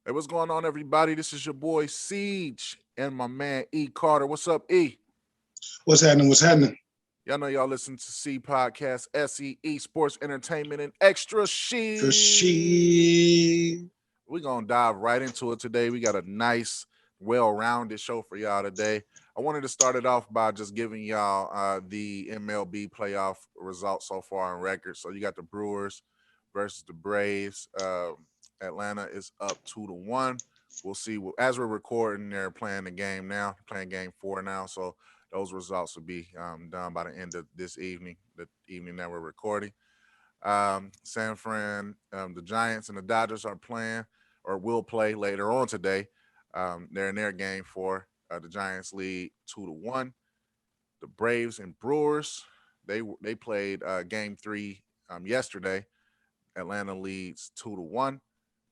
Hey, what's going on, everybody? This is your boy Ciege and my man E Carter. What's up, E? What's happening? What's happening? Y'all know y'all listen to C Podcast, SEE Sports Entertainment, and Extra For Shit. she. We're going to dive right into it today. We got a nice, well rounded show for y'all today. I wanted to start it off by just giving y'all the MLB playoff results so far on record. So you got the Brewers versus the Braves. Atlanta is up 2-1. We'll see. As we're recording, they're playing the game now, playing game 4 now. So those results will be done by the end of this evening, the evening that we're recording. San Fran, the Giants and the Dodgers are playing or will play later on today. They're in their game 4. The Giants lead 2-1. The Braves and Brewers, they played game 3 yesterday. Atlanta leads 2-1.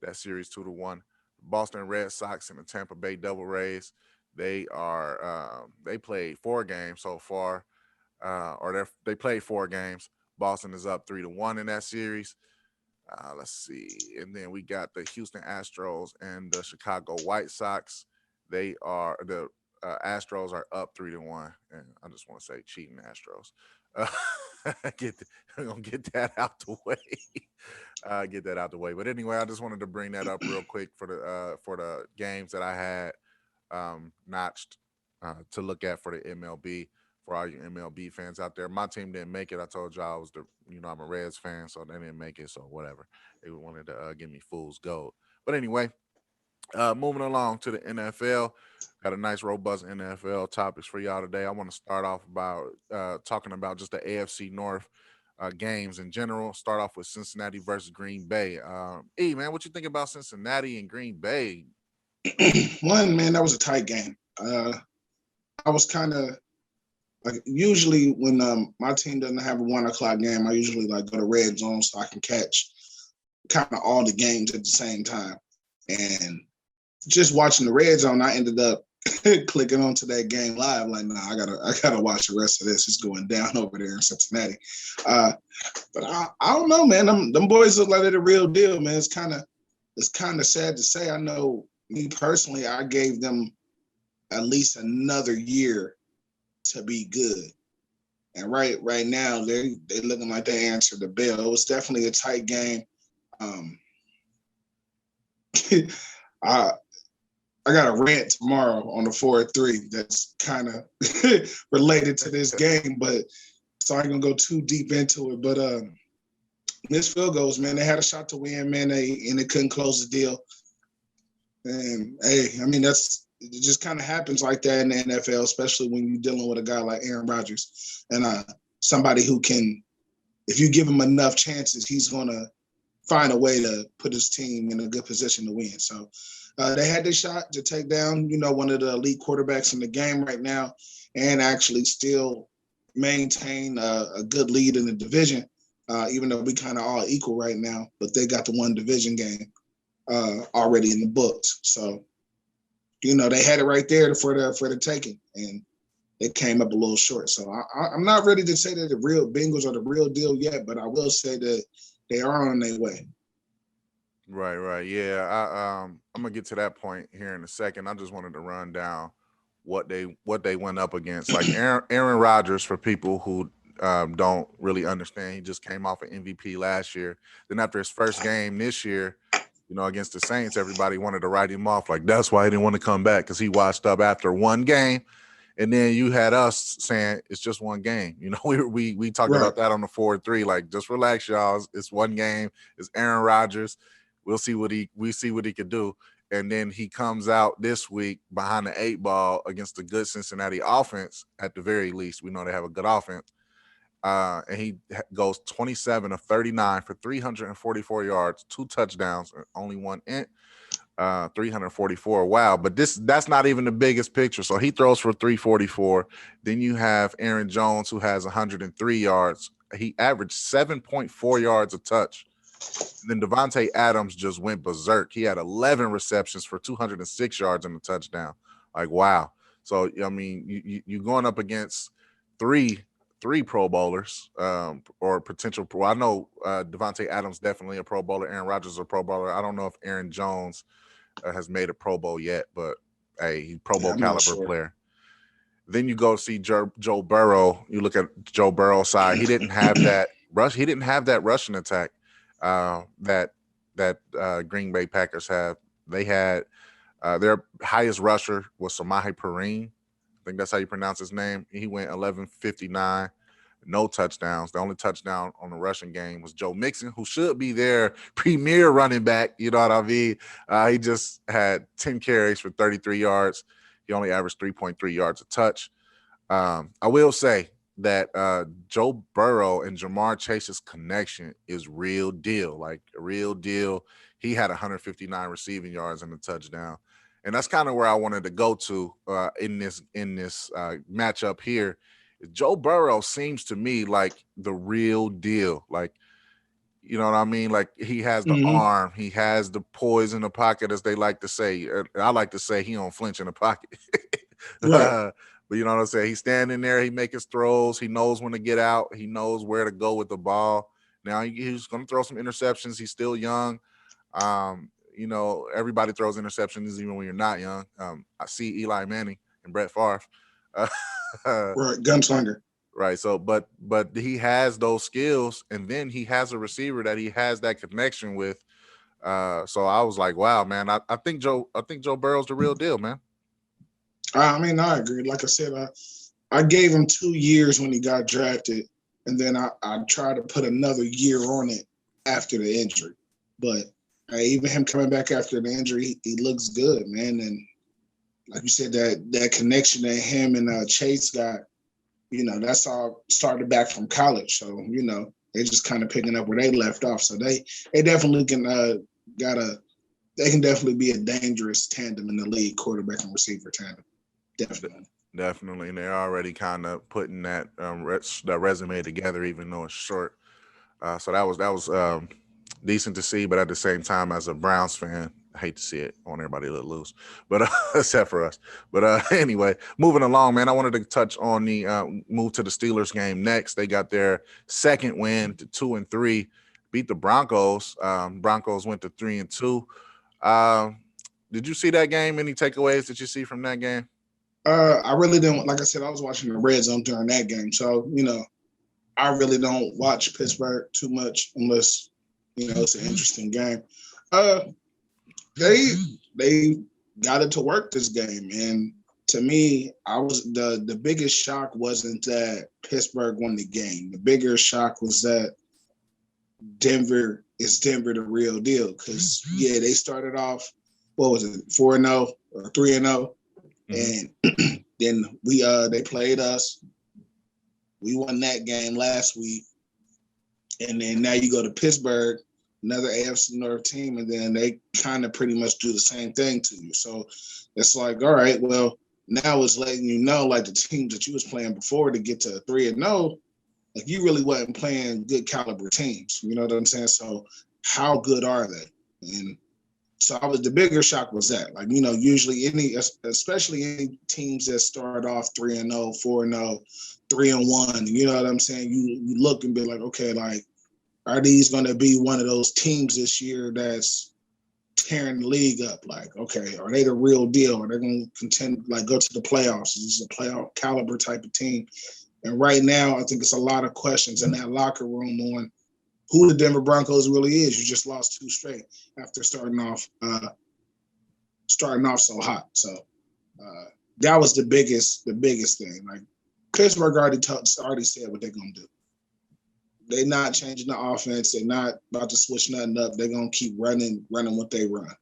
That series 2-1. Boston Red Sox and the Tampa Bay Devil Rays, they played 4 games so far, they played 4 games. Boston is up 3-1 in that series. Let's see, and then we got the Houston Astros and the Chicago White Sox. The Astros are up 3-1, and I just want to say cheating Astros. Get I'm gonna get that out the way. Get that out the way. But anyway, I just wanted to bring that up real quick for the games that I had notched to look at for the MLB. For all you MLB fans out there, my team didn't make it. I told y'all I was I'm a Reds fan, so they didn't make it. So whatever, they wanted to give me fool's gold. But anyway, moving along to the NFL, got a nice robust NFL topics for y'all today. I want to start off about talking about just the AFC North games in general. Start off with Cincinnati versus Green Bay. Man, what you think about Cincinnati and Green Bay? One, man, that was a tight game. I was kind of like, usually when my team doesn't have a 1 o'clock game, I usually like go to red zone so I can catch kind of all the games at the same time. And just watching the red zone, I ended up clicking onto that game live. Like, nah, I gotta watch the rest of this. It's going down over there in Cincinnati. But I don't know, man. Them boys look like they're the real deal, man. It's kind of sad to say. I know me personally, I gave them at least another year to be good. And right now, they looking like they answered the bell. It was definitely a tight game. Um, I I got a rant tomorrow on the 4-3 that's kind of related to this game, but so I ain't gonna go too deep into it. But missed field goals, man. They had a shot to win, man. They couldn't close the deal. And hey, I mean it just kind of happens like that in the NFL, especially when you're dealing with a guy like Aaron Rodgers and somebody who can, if you give him enough chances, he's gonna find a way to put his team in a good position to win. So they had their shot to take down, one of the elite quarterbacks in the game right now, and actually still maintain a good lead in the division, even though we kind of all equal right now. But they got the one division game already in the books. So, they had it right there for the taking, and it came up a little short. So I'm not ready to say that the real Bengals are the real deal yet, but I will say that they are on their way. Right. Yeah, I'm gonna get to that point here in a second. I just wanted to run down what they went up against. Like Aaron Rodgers, for people who don't really understand, he just came off an MVP last year. Then after his first game this year, against the Saints, everybody wanted to write him off. Like that's why he didn't want to come back because he washed up after one game. And then you had us saying it's just one game. We talked Right. about that on the 4-3. Like, just relax, y'all. It's one game. It's Aaron Rodgers. We see what he could do. And then he comes out this week behind the 8 ball against the good Cincinnati offense. At the very least, we know they have a good offense. And he goes 27 of 39 for 344 yards, 2 touchdowns, and only 1 int. 344. Wow. But that's not even the biggest picture. So he throws for 344. Then you have Aaron Jones, who has 103 yards. He averaged 7.4 yards a touch. And then Devontae Adams just went berserk. He had 11 receptions for 206 yards and a touchdown. Like, wow. So, I mean, you're going up against three Pro Bowlers or potential pro. I know Devontae Adams definitely a Pro Bowler. Aaron Rodgers is a Pro Bowler. I don't know if Aaron Jones has made a Pro Bowl yet, but hey, he's Pro Bowl I'm not caliber sure. player. Then you go see Joe Burrow. You look at Joe Burrow's side. He didn't have that rush. He didn't have that rushing attack that Green Bay Packers have. They had their highest rusher was Samaje Perine. I think that's how you pronounce his name. He went 11:59, no touchdowns. The only touchdown on the rushing game was Joe Mixon, who should be their premier running back. You know what I mean? He just had 10 carries for 33 yards. He only averaged 3.3 yards a touch. I will say that Joe Burrow and Jamar Chase's connection is real deal, like a real deal. He had 159 receiving yards and a touchdown, and that's kind of where I wanted to go to in this matchup here. Joe Burrow seems to me like the real deal, like you know what I mean? Like he has the Mm-hmm. arm, he has the poise in the pocket, as they like to say. I like to say he don't flinch in the pocket. Right. But you know what I'm saying? He's standing there, he makes his throws, he knows when to get out, he knows where to go with the ball. Now he's going to throw some interceptions. He's still young. You know, everybody throws interceptions even when you're not young. I see Eli Manning and Brett Favre. Right. Gunslinger. Right. So, but he has those skills, and then he has a receiver that he has that connection with. So I was like, wow, man, I think Joe Burrow's the real deal, man. I mean, I agree. Like I said, I gave him 2 years when he got drafted, and then I tried to put another year on it after the injury. But even him coming back after the injury, he looks good, man. And like you said, that connection that him and Chase got, that's all started back from college. So, they're just kind of picking up where they left off. So they definitely can they can definitely be a dangerous tandem in the league, quarterback and receiver tandem. Definitely. Definitely, and they're already kind of putting that that resume together, even though it's short. So that was decent to see, but at the same time, as a Browns fan, I hate to see it. I want everybody to lose, but except for us. But anyway, moving along, man. I wanted to touch on the move to the Steelers game next. They got their second win to 2-3, beat the Broncos. Broncos went to 3-2. Did you see that game? Any takeaways that you see from that game? I really didn't. Like I said, I was watching the red zone during that game, so I really don't watch Pittsburgh too much unless it's an interesting game. They got it to work this game, and to me, I was the biggest shock wasn't that Pittsburgh won the game. The bigger shock was that Denver the real deal, because they started off, what was it, 4-0 or 3-0, and then they played us. We won that game last week, and then now you go to Pittsburgh, another AFC North team, and then they kind of pretty much do the same thing to you. So it's like, all right, well, now it's letting you know, like the teams that you was playing before to get to 3-0, like you really wasn't playing good caliber teams. You know what I'm saying? So how good are they? And so the bigger shock was that, like, usually especially any teams that start off 3-0, 4-0, 3-1, you know what I'm saying? You look and be like, okay, like, are these going to be one of those teams this year that's tearing the league up? Like, okay, are they the real deal? Are they going to contend, like, go to the playoffs? Is this a playoff caliber type of team? And right now, I think it's a lot of questions in that locker room on who the Denver Broncos really is. You just lost 2 straight after starting off so hot. So that was the biggest thing. Like, Pittsburgh already said what they're gonna do. They're not changing the offense. They're not about to switch nothing up. They're gonna keep running what they run.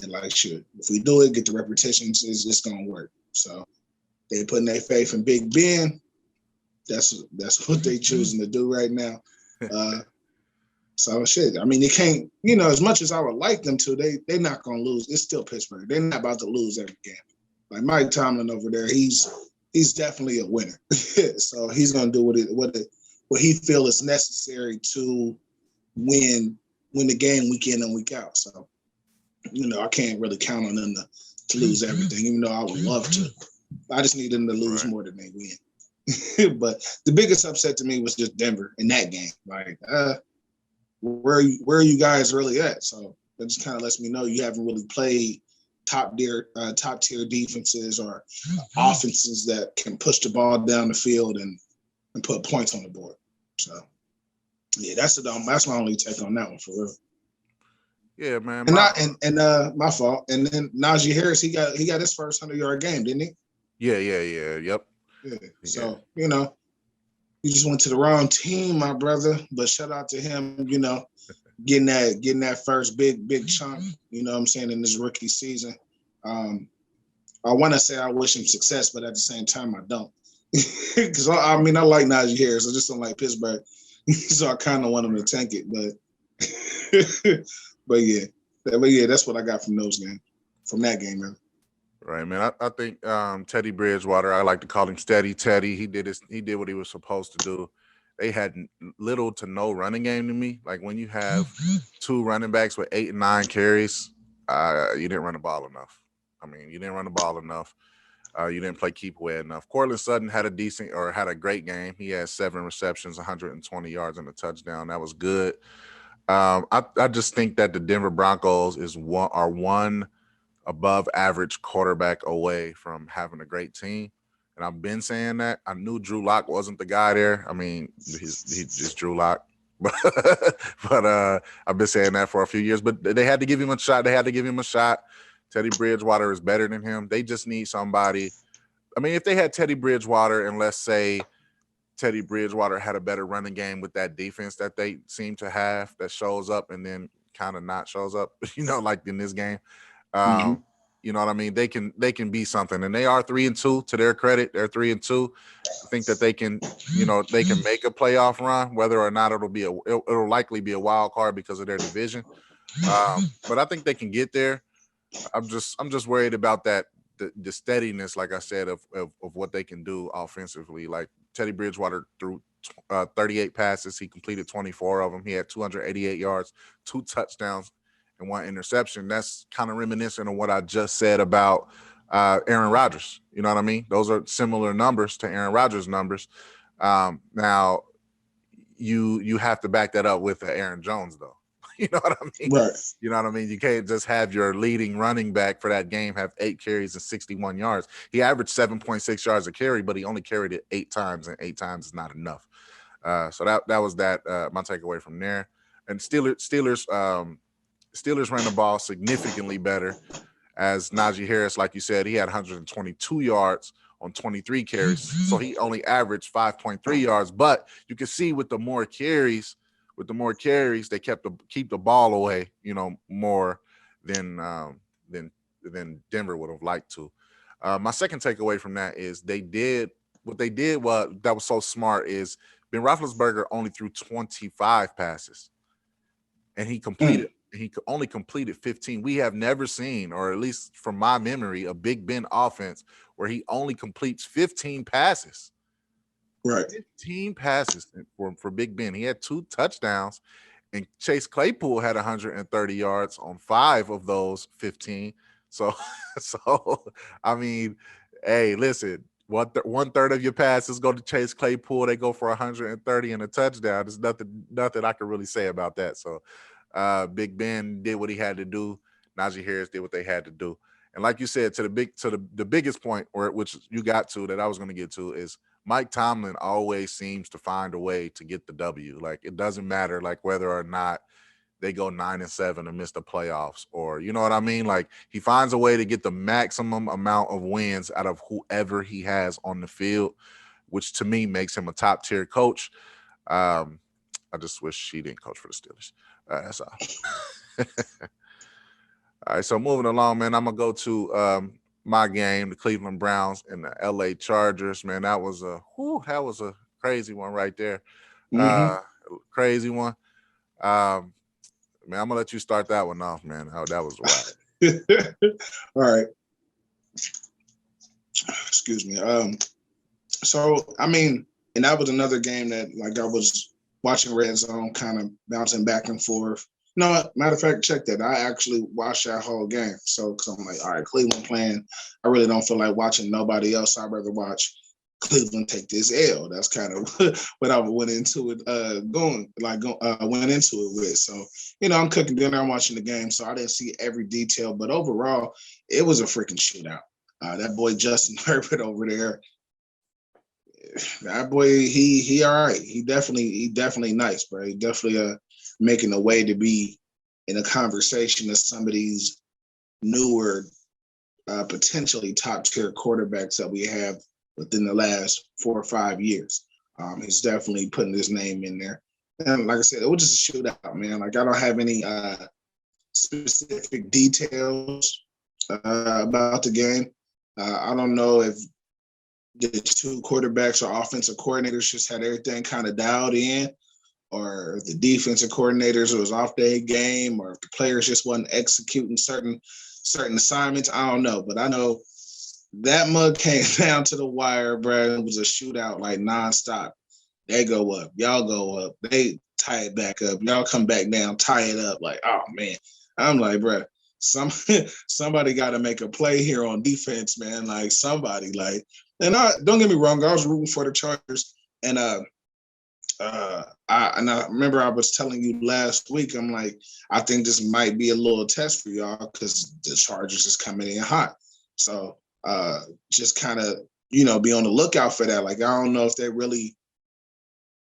And like, shit, if we do it, get the repetition, it's gonna work. So they putting their faith in Big Ben. That's what they choosing to do right now. So shit. I mean, they can't. As much as I would like them to, they're not gonna lose. It's still Pittsburgh. They're not about to lose every game. Like Mike Tomlin over there, he's definitely a winner. So he's gonna do what he feels is necessary to win the game week in and week out. So I can't really count on them to lose everything, even though I would love to. I just need them to lose more than they win. But the biggest upset to me was just Denver in that game. Like, where are you guys really at? So that just kind of lets me know you haven't really played top tier defenses or offenses that can push the ball down the field and put points on the board. So yeah, that's my only take on that one for real. Yeah, man. And my fault. And then Najee Harris, he got his first 100-yard game, didn't he? Yeah. Yep. Yeah. So, you know, you just went to the wrong team, my brother. But shout out to him, you know, getting that first big chunk, you know what I'm saying, in this rookie season. I want to say I wish him success, but at the same time, I don't. Because, I mean, I like Najee Harris. I just don't like Pittsburgh. So I kind of want him to tank it. But yeah, that's what I got from that game, man. Right, man. I think Teddy Bridgewater, I like to call him Steady Teddy. He did what he was supposed to do. They had little to no running game to me. Like when you have two running backs with 8 and 9 carries, you didn't run the ball enough. I mean, you didn't run the ball enough. You didn't play keep away enough. Cortland Sutton had a great game. He had 7 receptions, 120 yards and a touchdown. That was good. I just think that the Denver Broncos are one above average quarterback away from having a great team. And I've been saying that. I knew Drew Lock wasn't the guy there. I mean, he's just Drew Lock. But I've been saying that for a few years. But they had to give him a shot. Teddy Bridgewater is better than him. They just need somebody. I mean, if they had Teddy Bridgewater and let's say Teddy Bridgewater had a better running game with that defense that they seem to have that shows up and then kind of not shows up, you know, like in this game. You know what I mean? They can be something, and they are 3-2. To their credit, they're 3-2. I think that they can make a playoff run, whether or not it'll likely be a wild card because of their division. But I think they can get there. I'm just worried about that the steadiness, like I said, of what they can do offensively. Like Teddy Bridgewater threw 38 passes, he completed 24 of them. He had 288 yards, 2 touchdowns, and 1 interception. That's kind of reminiscent of what I just said about Aaron Rodgers. You know what I mean? Those are similar numbers to Aaron Rodgers' numbers. Now, you have to back that up with Aaron Jones, though. You know what I mean? Right. You know what I mean? You can't just have your leading running back for that game have 8 carries and 61 yards. He averaged 7.6 yards a carry, but he only carried it 8 times, and 8 times is not enough. So that was my takeaway from there. And Steelers ran the ball significantly better, as Najee Harris, like you said, he had 122 yards on 23 carries. So he only averaged 5.3 yards. But you can see with the more carries, they keep the ball away, you know, more than Denver would have liked to. My second takeaway from that is that was so smart is Ben Roethlisberger only threw 25 passes, and he only completed 15. We have never seen, or at least from my memory, a Big Ben offense where he only completes 15 passes. Right. 15 passes for Big Ben. He had 2 touchdowns, and Chase Claypool had 130 yards on 5 of those 15. So I mean, hey, listen, 1/3 of your passes go to Chase Claypool. They go for 130 and a touchdown. There's nothing I can really say about that. So Big Ben did what he had to do. Najee Harris did what they had to do. And like you said, the biggest point, which you got to that I was going to get to, is Mike Tomlin always seems to find a way to get the W. Like it doesn't matter like whether or not they go 9-7 and miss the playoffs, or you know what I mean? Like he finds a way to get the maximum amount of wins out of whoever he has on the field, which to me makes him a top tier coach. I just wish he didn't coach for the Steelers. That's all. All right, so moving along, man, I'm gonna go to my game, the Cleveland Browns and the LA Chargers. Man, that was a crazy one right there. Crazy one. Man, I'm gonna let you start that one off, man. How that was wild. All right. Excuse me. So I mean, and that was another game that like I was watching Red Zone, kind of bouncing back and forth. No, matter of fact, check that. I actually watched that whole game. So, because I'm like, all right, Cleveland playing. I really don't feel like watching nobody else. I'd rather watch Cleveland take this L. That's kind of what I went into it went into it with. So, I'm cooking dinner, I'm watching the game, so I didn't see every detail, but overall, it was a freaking shootout. That boy Justin Herbert over there, that boy, he all right. He definitely nice, bro. He definitely making a way to be in a conversation of some of these newer, potentially top tier quarterbacks that we have within the last 4 or 5 years. He's definitely putting his name in there. And like I said, it was just a shootout, man. Like I don't have any specific details about the game. I don't know if the two quarterbacks or offensive coordinators just had everything kind of dialed in, or if the defensive coordinators was off their game, or if the players just wasn't executing certain assignments. I don't know, but I know that mug came down to the wire, bro. It was a shootout like nonstop. They go up, y'all go up, they tie it back up, y'all come back down, tie it up. Like, oh man, I'm like, bro, somebody got to make a play here on defense, man. Like somebody, like, and don't get me wrong, I was rooting for the Chargers, and I remember I was telling you last week, I'm like, I think this might be a little test for y'all because the Chargers is coming in hot. So just kind of, be on the lookout for that. Like, I don't know if they're really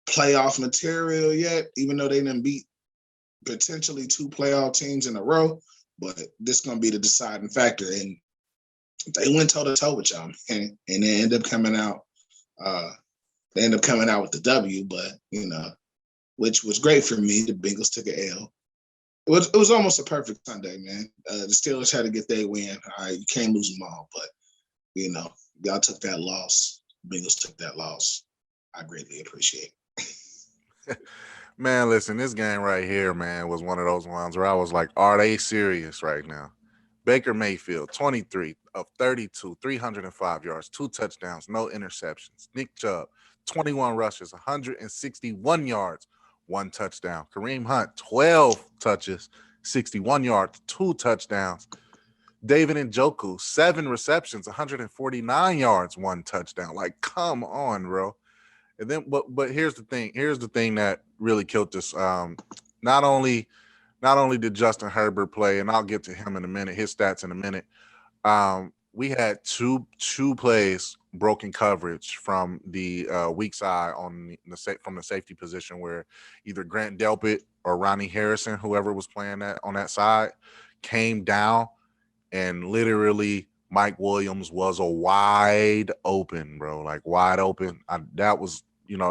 playoff material yet, even though they didn't beat potentially 2 playoff teams in a row, but this is going to be the deciding factor. And they went toe to toe with y'all, and they end up coming out. They end up coming out with the W, but which was great for me. The Bengals took an L. It was almost a perfect Sunday, man. The Steelers had to get their win. All right, you can't lose them all, but y'all took that loss. Bengals took that loss. I greatly appreciate it. Man, listen, this game right here, man, was one of those ones where I was like, are they serious right now? Baker Mayfield, 23 of 32, 305 yards, 2 touchdowns, no interceptions. Nick Chubb, 21 rushes, 161 yards, 1 touchdown. Kareem Hunt, 12 touches, 61 yards, 2 touchdowns. David Njoku, 7 receptions, 149 yards, 1 touchdown. Like, come on, bro. And then, but here's the thing. Here's the thing that really killed this. Not only did Justin Herbert play, and I'll get to him in a minute, his stats in a minute. We had two plays broken coverage from the weak side on from the safety position, where either Grant Delpit or Ronnie Harrison, whoever was playing that on that side, came down, and literally Mike Williams was a wide open, bro, like wide open. That was,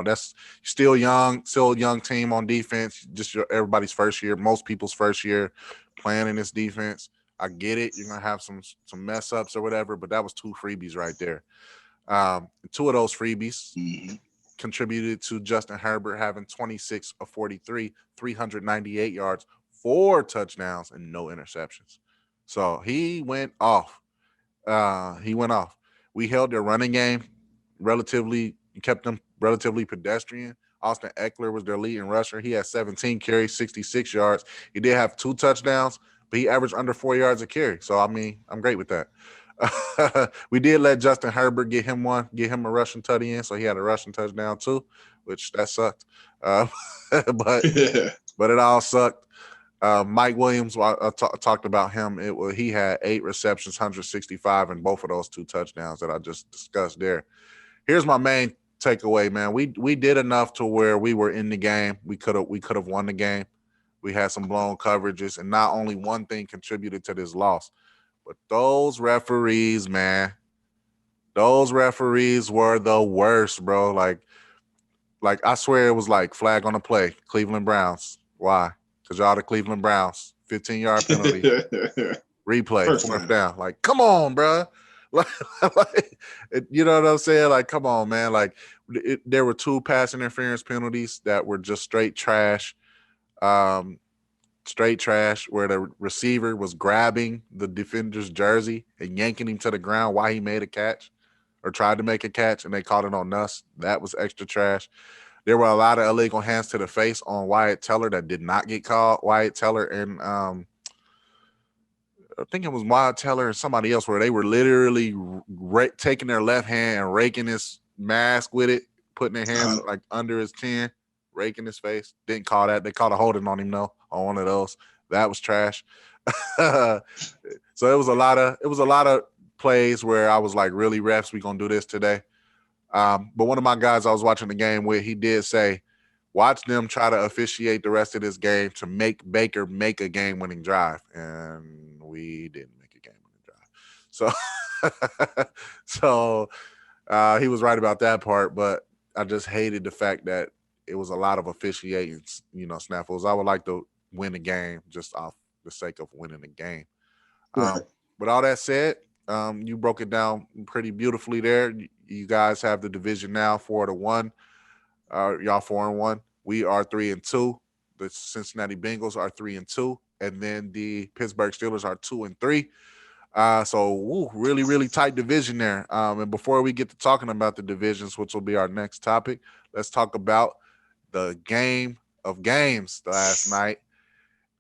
that's still a young team on defense, just everybody's first year, most people's first year playing in this defense. I get it. You're gonna have some mess ups or whatever, but that was 2 freebies right there. 2 of those freebies contributed to Justin Herbert having 26 of 43, 398 yards, 4 touchdowns, and no interceptions. So he went off. We held their running game kept them relatively pedestrian. Austin Eckler was their leading rusher. He had 17 carries, 66 yards. He did have 2 touchdowns, but he averaged under 4 yards a carry. So, I mean, I'm great with that. We did let Justin Herbert get him a rushing tutty in, so he had a rushing touchdown too, which that sucked. But it all sucked. Mike Williams, I talked about him. He had 8 receptions, 165, and both of those 2 touchdowns that I just discussed there. Here's my main takeaway, man. We did enough to where we were in the game. We could have won the game. We had some blown coverages, and not only one thing contributed to this loss, but those referees, man. Those referees were the worst, bro. Like I swear it was like flag on the play, Cleveland Browns. Why? Because y'all the Cleveland Browns. 15-yard penalty. Replay, 4th down. Like, come on, bro. You know what I'm saying? Like, come on, man. Like, there were 2 pass interference penalties that were just straight trash. Straight trash, where the receiver was grabbing the defender's jersey and yanking him to the ground while he made a catch or tried to make a catch, and they called it on us. That was extra trash. There were a lot of illegal hands to the face on Wyatt Teller that did not get called. Wyatt Teller and I think it was Wyatt Teller and somebody else, where they were literally taking their left hand and raking his mask with it, putting their hands like under his chin, raking his face. Didn't call that. They called a holding on him though, on one of those. That was trash. So it was a lot of plays where I was like, really, refs, we gonna do this today. But one of my guys I was watching the game with, he did say, watch them try to officiate the rest of this game to make Baker make a game-winning drive, and we didn't make a game-winning drive. So he was right about that part, but I just hated the fact that it was a lot of officiating, snafuls. I would like to win the game just off the sake of winning the game. Right. With all that said, you broke it down pretty beautifully there. You guys have the division now 4-1. Y'all 4-1. We are 3-2. The Cincinnati Bengals are 3-2, and then the Pittsburgh Steelers are 2-3. So really, really tight division there. And before we get to talking about the divisions, which will be our next topic, let's talk about the game of games last night.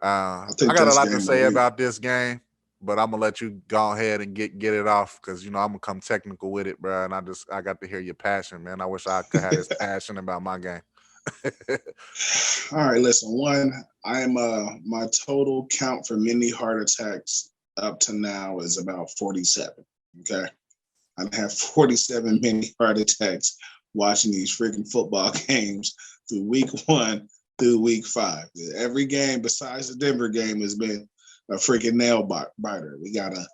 I got a lot to say about this game, but I'm gonna let you go ahead and get it off because I'm gonna come technical with it, bro. And I got to hear your passion, man. I wish I could have this passion about my game. All right, listen. One, I'm my total count for mini heart attacks up to now is about 47. Okay, I have 47 mini heart attacks watching these freaking football games through week 1 through week 5. Every game besides the Denver game has been a freaking nail biter. We got a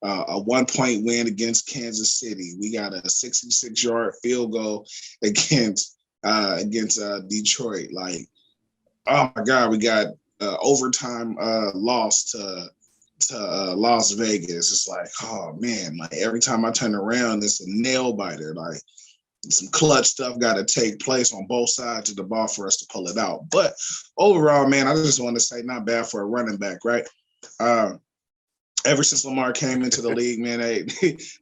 1-point win against Kansas City. We got a 66-yard field goal against Detroit. Like, oh my God, we got overtime loss to Las Vegas. It's like, oh man, like every time I turn around, it's a nail biter. Like some clutch stuff got to take place on both sides of the ball for us to pull it out. But overall, man, I just want to say not bad for a running back, right? Ever since Lamar came into the league, man,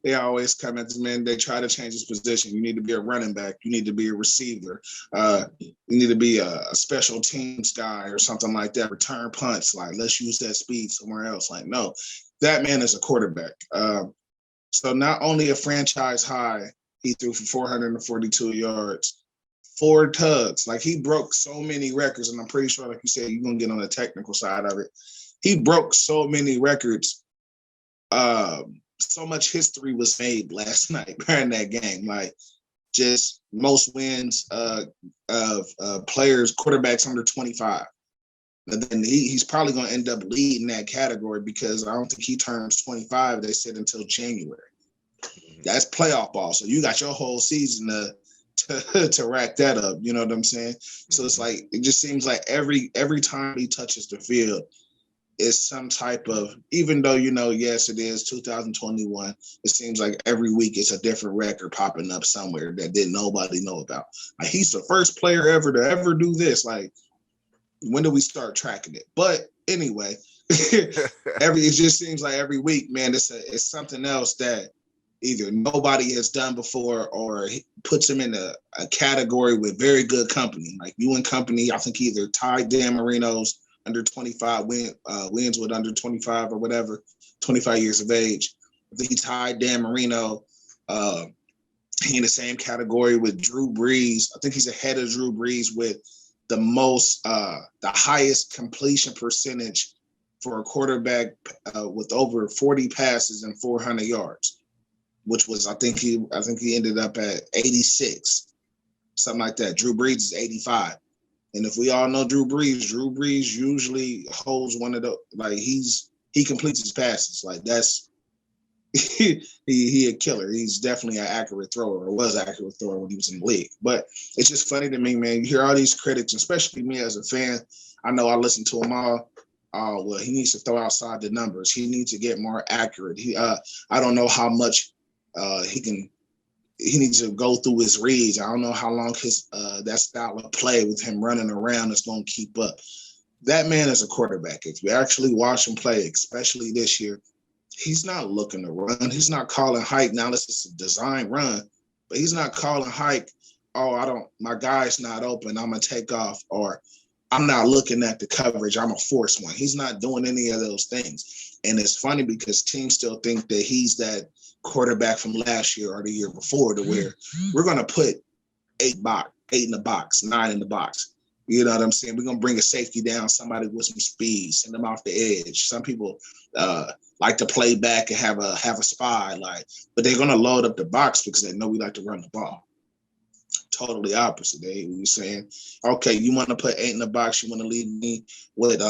they always come into, man, they try to change his position. You need to be a running back. You need to be a receiver. You need to be a special teams guy or something like that. Return punts. Like, let's use that speed somewhere else. Like, no, that man is a quarterback. So not only a franchise high, he threw for 442 yards, 4 tugs. Like, he broke so many records, and I'm pretty sure, like you said, you're going to get on the technical side of it. He broke so many records. So much history was made last night during that game. Like, just most wins of players, quarterbacks under 25. And then he's probably going to end up leading that category because I don't think he turns 25, they said, until January. That's playoff ball. So you got your whole season to rack that up. You know what I'm saying? So it's like, it just seems like every time he touches the field, is some type of, even though, yes, it is 2021, it seems like every week it's a different record popping up somewhere that didn't nobody know about. Like, he's the first player ever to ever do this. Like, when do we start tracking it? But anyway, it just seems like every week, man, it's something else that either nobody has done before or puts him in a category with very good company. Like, you and company, I think either tied Dan Marino's under 25 wins with under 25 or whatever, 25 years of age. I think he tied Dan Marino. He in the same category with Drew Brees. I think he's ahead of Drew Brees with the highest completion percentage for a quarterback with over 40 passes and 400 yards, which was, I think he ended up at 86, something like that. Drew Brees is 85. And if we all know Drew Brees usually holds one of the, like, he completes his passes. Like, that's he a killer. He's definitely an accurate thrower, or was an accurate thrower when he was in the league. But it's just funny to me, man. You hear all these critics, especially me as a fan. I know I listen to them all. Oh, well, he needs to throw outside the numbers. He needs to get more accurate. I don't know how much he needs to go through his reads. I don't know how long his that style of play with him running around is going to keep up. That man is a quarterback. If you actually watch him play, especially this year, he's not looking to run. He's not calling hike. Now, this is a design run, but he's not calling hike. Oh, my guy's not open, I'm going to take off. Or I'm not looking at the coverage, I'm going to force one. He's not doing any of those things. And it's funny because teams still think that he's that quarterback from last year or the year before, to where we're going to put 8 in the box, 9 in the box. You know what I'm saying? We're going to bring a safety down, somebody with some speed, send them off the edge. Some people like to play back and have a spy, but they're going to load up the box because they know we like to run the ball. Totally opposite. They were saying, okay, you want to put 8 in the box, you want to leave me with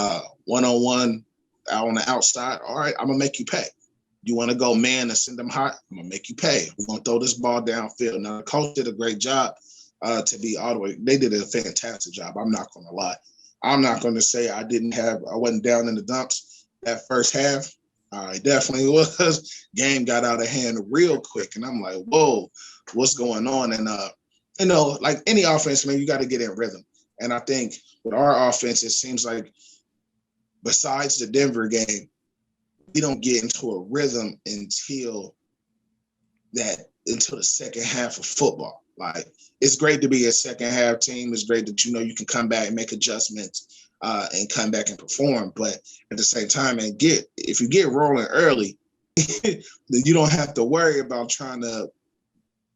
one-on-one out on the outside. All right, I'm going to make you pay. You want to go man and send them hot? I'm going to make you pay. We're going to throw this ball downfield. Now, the coach did a great job to be all the way. They did a fantastic job. I'm not going to lie. I'm not going to say I wasn't down in the dumps that first half. I definitely was. Game got out of hand real quick. And I'm like, whoa, what's going on? And, like any offense, man, you got to get in rhythm. And I think with our offense, it seems like besides the Denver game, we don't get into a rhythm until the second half of football. Like, it's great to be a second half team. It's great that you can come back and make adjustments and come back and perform. But at the same time, if you get rolling early, then you don't have to worry about trying to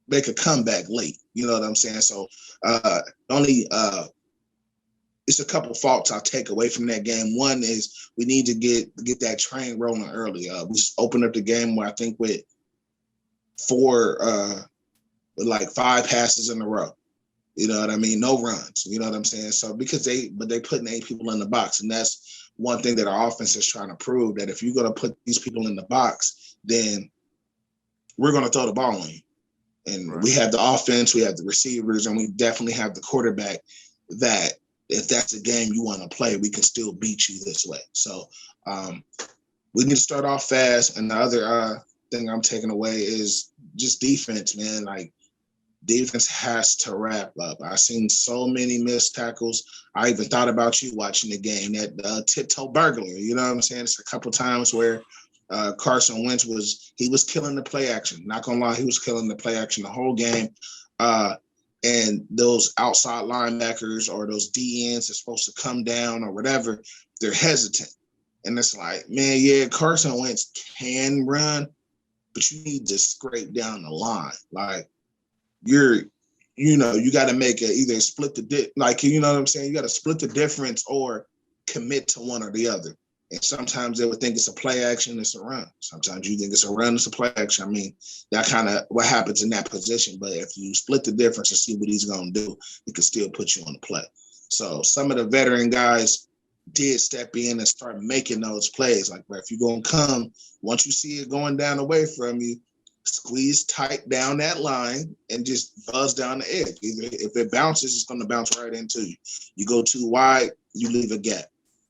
make a comeback late. You know what I'm saying? So it's a couple faults I'll take away from that game. One is we need to get that train rolling early. We just opened up the game where I think with 5 passes in a row. You know what I mean? No runs. You know what I'm saying? So because they putting 8 people in the box, and that's one thing that our offense is trying to prove, that if you're going to put these people in the box, then we're going to throw the ball on you. And right. We have the offense, we have the receivers, and we definitely have the quarterback that if that's a game you want to play, we can still beat you this way. So we need to start off fast. And the other thing I'm taking away is just defense, man. Like, defense has to wrap up. I've seen so many missed tackles. I even thought about you watching the game, that tiptoe burglar. You know what I'm saying? It's a couple times where Carson Wentz was killing the play action. Not gonna lie, he was killing the play action the whole game. And those outside linebackers or those DNs are supposed to come down or whatever, they're hesitant. And it's like, man, yeah, Carson Wentz can run, but you need to scrape down the line. Like, you got to make either split the you know what I'm saying? You got to split the difference or commit to one or the other. And sometimes they would think it's a play action, it's a run. Sometimes you think it's a run, it's a play action. I mean, that kind of what happens in that position. But if you split the difference and see what he's going to do, he can still put you on the play. So some of the veteran guys did step in and start making those plays. Like, if you're going to come, once you see it going down away from you, squeeze tight down that line and just buzz down the edge. Either if it bounces, it's going to bounce right into you. You go too wide, you leave a gap.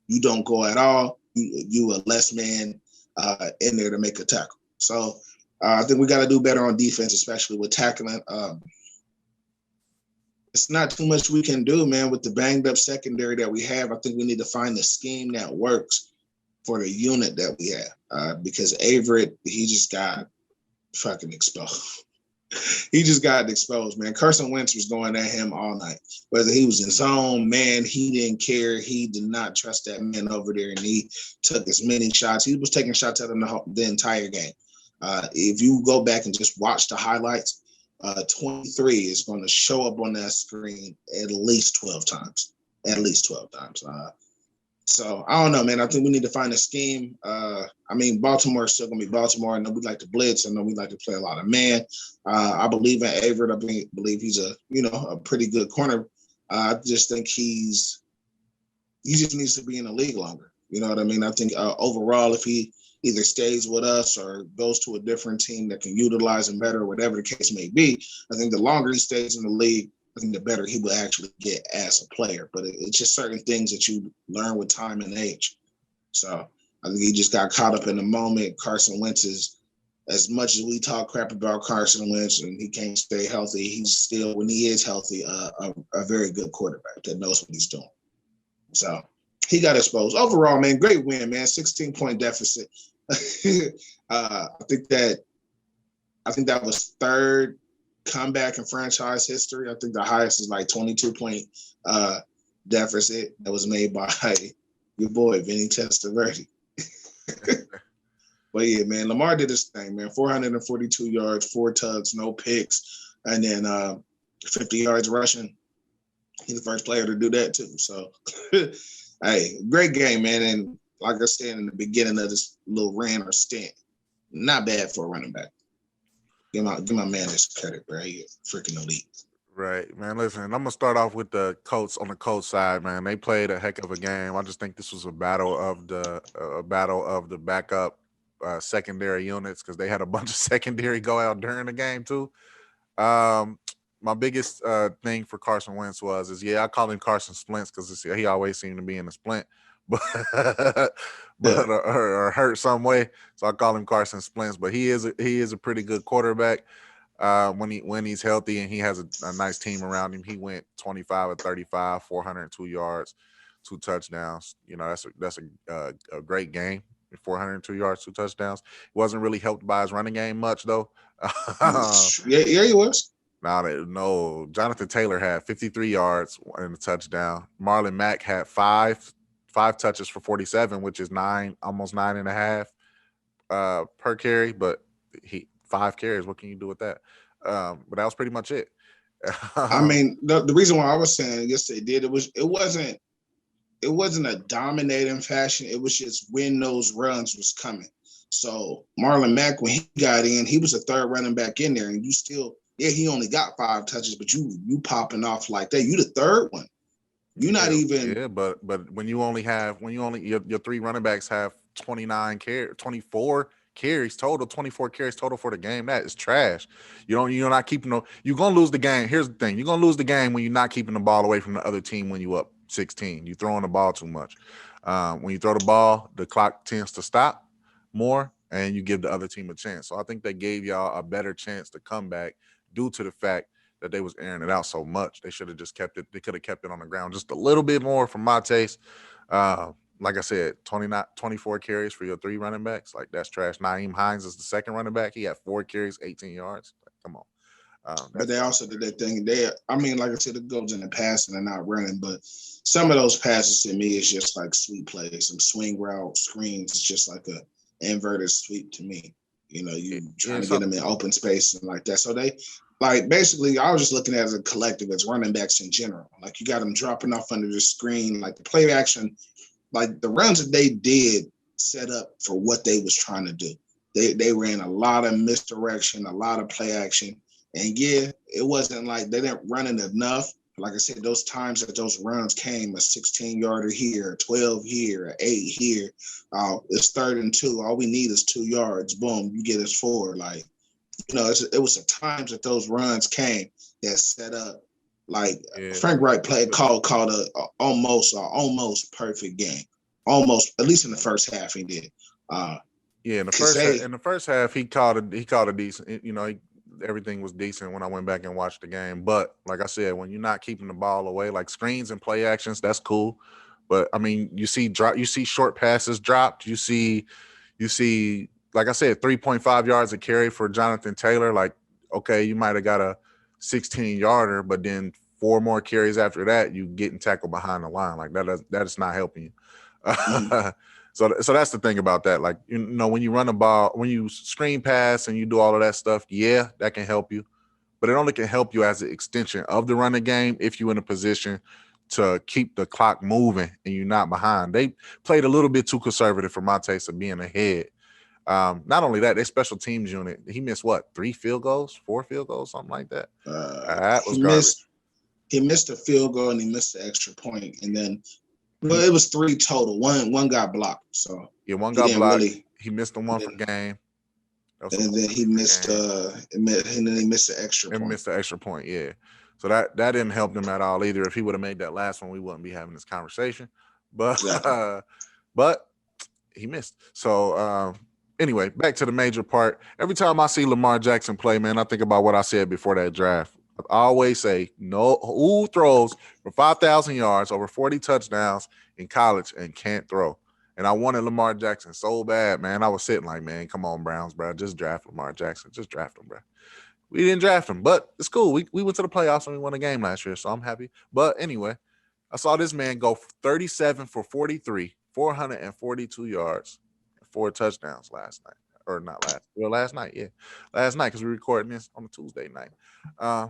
You don't go at all, you a less man in there to make a tackle. So I think we got to do better on defense, especially with tackling. It's not too much we can do, man, with the banged up secondary that we have. I think we need to find the scheme that works for the unit that we have because Averett, he just got fucking exposed. He just got exposed, man. Carson Wentz was going at him all night. Whether he was in zone, man, he didn't care. He did not trust that man over there, and he took as many shots. He was taking shots at him the entire game. If you go back and just watch the highlights, 23 is going to show up on that screen at least 12 times. At least 12 times. So I don't know, man. I think we need to find a scheme. I mean, Baltimore is still gonna be Baltimore. I know we like to blitz. I know we like to play a lot of man. I believe in Averett. I believe he's a pretty good corner. I just think he just needs to be in the league longer. You know what I mean? I think overall, if he either stays with us or goes to a different team that can utilize him better, or whatever the case may be, I think the longer he stays in the league, I think the better he will actually get as a player. But it's just certain things that you learn with time and age. So I think he just got caught up in the moment. Carson Wentz is, as much as we talk crap about Carson Wentz and he can't stay healthy, he's still, when he is healthy, a very good quarterback that knows what he's doing. So he got exposed. Overall, man, great win, man. 16-point deficit. I think that was third comeback in franchise history. I think the highest is like 22-point deficit that was made by your boy Vinny Testaverde. But yeah, man, Lamar did his thing, man. 442 yards, 4 tugs, no picks, and then 50 yards rushing. He's the first player to do that too. So, hey, great game, man. And like I said in the beginning of this little rant or stint, not bad for a running back. Give my man his credit, bro. He is freaking elite. Right, man. Listen, I'm gonna start off with the Colts on the Colts side, man. They played a heck of a game. I just think this was a battle of the backup secondary units because they had a bunch of secondary go out during the game too. Um, my biggest thing for Carson Wentz was yeah, I call him Carson Splints because he always seemed to be in a splint, but Yeah. or hurt some way. So I call him Carson Splints. But he is a pretty good quarterback. When he's healthy and he has a nice team around him, he went 25 or 35, 402 yards, 2 touchdowns. You know, that's a great game. 402 yards, 2 touchdowns. He wasn't really helped by his running game much though. Yeah, he was. No, Jonathan Taylor had 53 yards and a touchdown. Marlon Mack had five touches for 47, which is almost 9.5 per carry. But he 5 carries. What can you do with that? But that was pretty much it. I mean, the reason why I was saying yes, they did. It wasn't a dominating fashion. It was just when those runs was coming. So Marlon Mack, when he got in, he was a third running back in there, and you still, yeah, he only got 5 touches, but you popping off like that. You the third one. You're not even. Yeah, but when you only your 3 running backs have 24 carries total, 24 carries total for the game. That is trash. You're not keeping you're gonna lose the game. Here's the thing: you're gonna lose the game when you're not keeping the ball away from the other team when you up 16. You're throwing the ball too much. When you throw the ball, the clock tends to stop more, and you give the other team a chance. So I think they gave y'all a better chance to come back due to the fact that they was airing it out so much. They should have just kept it. They could have kept it on the ground just a little bit more for my taste. Like I said, 24 carries for your 3 running backs. Like, that's trash. Naeem Hines is the second running back. He had 4 carries, 18 yards. Like, come on. But they also did that thing. I mean, like I said, it goes in the passing and not running. But some of those passes to me is just like sweep plays, some swing route screens. It's just like a inverted sweep to me. You know, you trying to get them in open space and like that. So they, like, basically, I was just looking at it as a collective, as running backs in general. Like, you got them dropping off under the screen, like the play action, like the runs that they did set up for what they was trying to do. They ran a lot of misdirection, a lot of play action. And yeah, it wasn't like they didn't run it enough. Like I said, those times that those runs came, a 16-yarder here, a 12 here, a 8 here. It's 3rd and 2. All we need is 2 yards. Boom, you get us 4. Like, you know, it was the times that those runs came that set up. Like, Frank Wright called a almost perfect game. Almost, at least in the first half, he did. In the first half, he called a decent. You know, everything was decent when I went back and watched the game. But like I said, when you're not keeping the ball away, like screens and play actions, that's cool. But I mean, you see short passes dropped. You see, like I said, 3.5 yards a carry for Jonathan Taylor. Like, okay, you might have got a 16-yarder, but then 4 more carries after that, you getting tackled behind the line. Like, that is not helping you. Mm-hmm. So that's the thing about that. Like, you know, when you run the ball, when you screen pass and you do all of that stuff, yeah, that can help you. But it only can help you as an extension of the running game if you're in a position to keep the clock moving and you're not behind. They played a little bit too conservative for my taste of being ahead. Not only that, their special teams unit, he missed 3 field goals, 4 field goals, something like that. That was garbage. He missed a field goal and he missed the extra point. And then, well, it was 3 total. One got blocked. So yeah, one got blocked. He missed the one for game. And then he missed and then he missed the extra point. Missed the extra point, yeah. So that didn't help them at all either. If he would have made that last one, we wouldn't be having this conversation. But exactly. But he missed. So anyway, back to the major part. Every time I see Lamar Jackson play, man, I think about what I said before that draft. I always say, no, who throws for 5,000 yards, over 40 touchdowns in college and can't throw? And I wanted Lamar Jackson so bad, man. I was sitting like, man, come on, Browns, bro. Just draft Lamar Jackson. Just draft him, bro. We didn't draft him, but it's cool. We went to the playoffs and we won a game last year, so I'm happy. But anyway, I saw this man go 37 for 43, 442 yards, 4 touchdowns last night. or not last night, yeah, last night because we're recording this on a Tuesday night.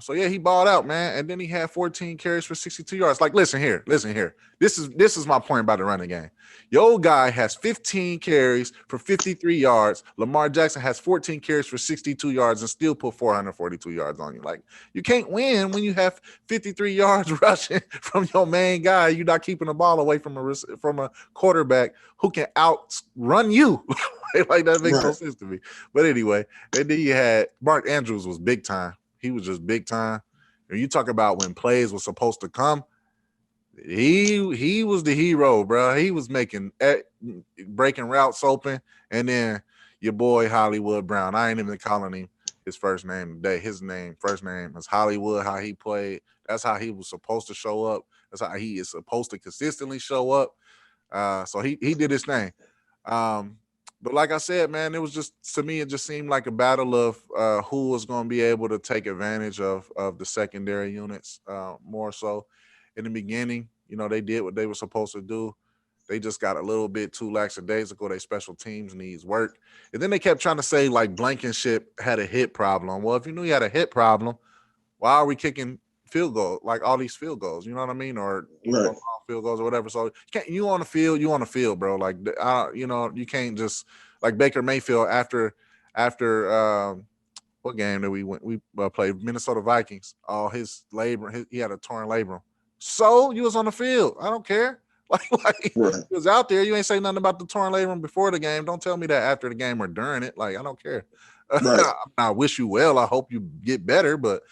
So yeah, he balled out, man, and then he had 14 carries for 62 yards. Like, listen here. This is my point about the running game. Your guy has 15 carries for 53 yards. Lamar Jackson has 14 carries for 62 yards and still put 442 yards on you. Like, you can't win when you have 53 yards rushing from your main guy. You're not keeping the ball away from a quarterback who can outrun you. Like, that makes no sense to me. But anyway, and then you had Mark Andrews was big time. He was just big time. And you talk about when plays were supposed to come, he was the hero, bro. He was breaking routes open, and then your boy Hollywood Brown. I ain't even calling him his first name today. His first name is Hollywood. How he played. That's how he was supposed to show up. That's how he is supposed to consistently show up. So he did his thing. But like I said, man, it was just, to me, it just seemed like a battle of who was going to be able to take advantage of the secondary units more so. In the beginning, they did what they were supposed to do. They just got a little bit too lackadaisical. Their special teams needs work. And then they kept trying to say, like, Blankenship had a hit problem. Well, if you knew you had a hit problem, why are we kicking field goal, like all these field goals? You know what I mean? Or field goals or whatever. So you on the field, bro. Like, you can't just, like Baker Mayfield after what game did we win? We played Minnesota Vikings. All his labrum, he had a torn labrum. So you was on the field. I don't care. Like he was out there. You ain't say nothing about the torn labrum before the game. Don't tell me that after the game or during it. Like, I don't care. I wish you well. I hope you get better, but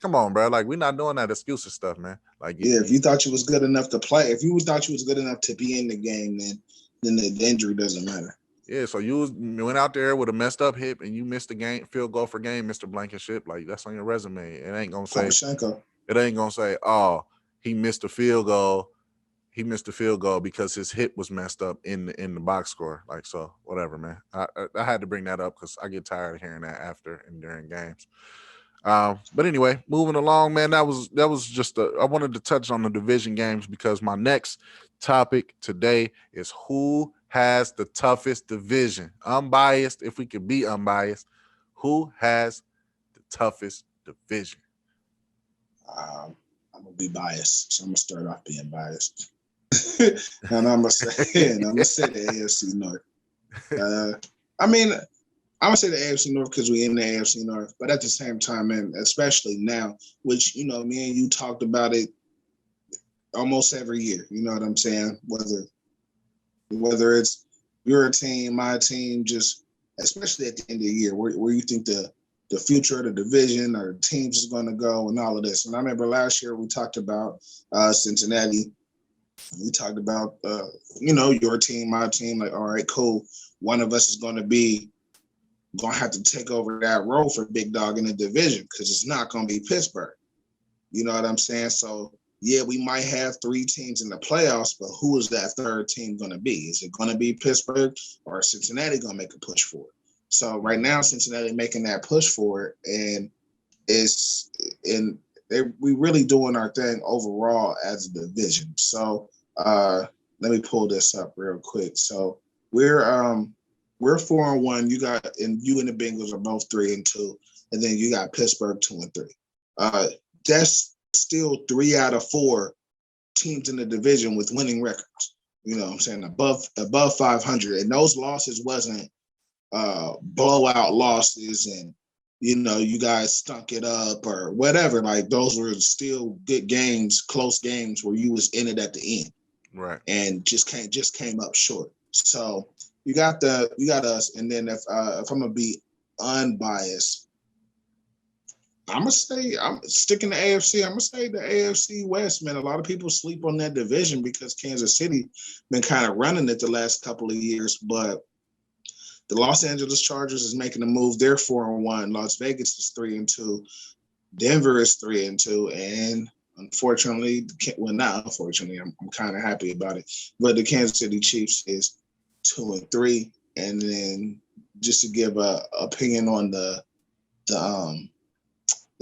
come on, bro. Like, we're not doing that excuses stuff, man. Like, if you thought you was good enough to play, if you thought you was good enough to be in the game, then the injury doesn't matter. Yeah, so you went out there with a messed up hip and you missed the game, field goal for game, Mr. Blankenship. Like, that's on your resume. It ain't gonna say, oh, he missed a field goal. He missed a field goal because his hip was messed up in the box score. Like, so whatever, man. I had to bring that up because I get tired of hearing that after and during games. But anyway, moving along, man. That was just I wanted to touch on the division games because my next topic today is who has the toughest division. Unbiased, if we could be unbiased, who has the toughest division? I'm gonna be biased, so I'm gonna start off being biased, and I'm gonna say the AFC North. I'm gonna say the AFC North because we're in the AFC North, but at the same time, and especially now, which me and you talked about it almost every year. You know what I'm saying? Whether it's your team, my team, just especially at the end of the year, where you think the future of the division or teams is going to go and all of this. And I remember last year we talked about Cincinnati. We talked about your team, my team. Like, all right, cool. One of us is going to have to take over that role for big dog in the division because it's not going to be Pittsburgh. You know what I'm saying? So, yeah, we might have 3 teams in the playoffs, but who is that third team going to be? Is it going to be Pittsburgh or is Cincinnati going to make a push for it? So right now, Cincinnati making that push for it, and we really doing our thing overall as a division. So let me pull this up real quick. So we're 4-1. You and the Bengals are both 3-2, and then you got Pittsburgh 2-3. That's still 3 out of 4 teams in the division with winning records. You know what I'm saying? Above 500, and those losses wasn't blowout losses and you guys stunk it up or whatever. Like, those were still good games, close games where you was in it at the end, right? And just came up short. So you got us, and then if I'm gonna be unbiased, I'm sticking to AFC. I'm gonna say the AFC West, man. A lot of people sleep on that division because Kansas City been kind of running it the last couple of years, but the Los Angeles Chargers is making a move. They're 4-1. Las Vegas is 3-2. Denver is 3-2. And unfortunately, not unfortunately, I'm kind of happy about it. But the Kansas City Chiefs is 2-3. And then just to give a opinion on the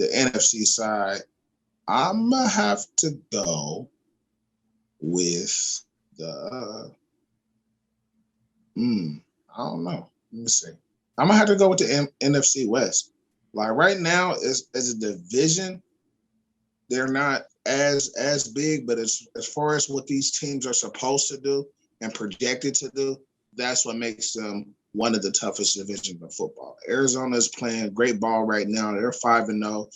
NFC side, I'm gonna have to go with the I don't know. Let me see. I'm gonna have to go with the NFC West. Like right now, as a division, they're not as big, but as far as what these teams are supposed to do and projected to do, that's what makes them one of the toughest divisions of football. Arizona is playing great ball right now. They're 5-0.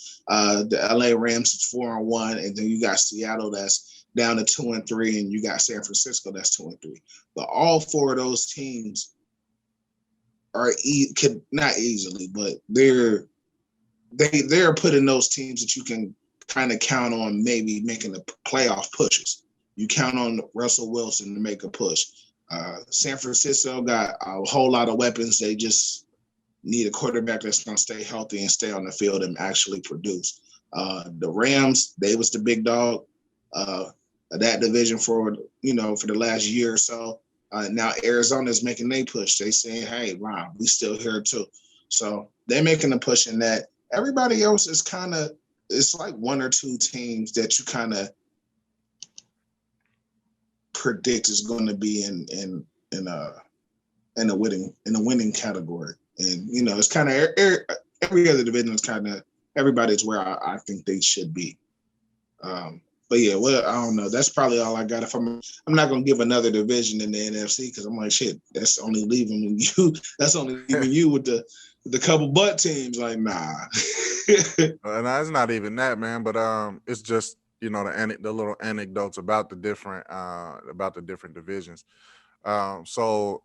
The LA Rams is 4-1, and then you got Seattle that's down to 2-3, and you got San Francisco that's 2-3. But all four of those teams are could not easily, but they're putting those teams that you can kind of count on maybe making the playoff pushes. You count on Russell Wilson to make a push. San Francisco got a whole lot of weapons. They just need a quarterback that's going to stay healthy and stay on the field and actually produce. The Rams, they was the big dog that division for the last year or so. Now Arizona is making their push. They saying, "Hey, wow, we still here too." So they're making a push in that. Everybody else is kind of, it's like one or two teams that you kind of predict is going to be in a winning category. And it's kind of every other division is kind of, everybody's where I think they should be. But yeah, well, I don't know. That's probably all I got. If I'm not gonna give another division in the NFC because I'm like, shit, that's only leaving you. That's only leaving you with the couple butt teams. Like, nah. And it's not even that, man. But it's just the little anecdotes about the different divisions. So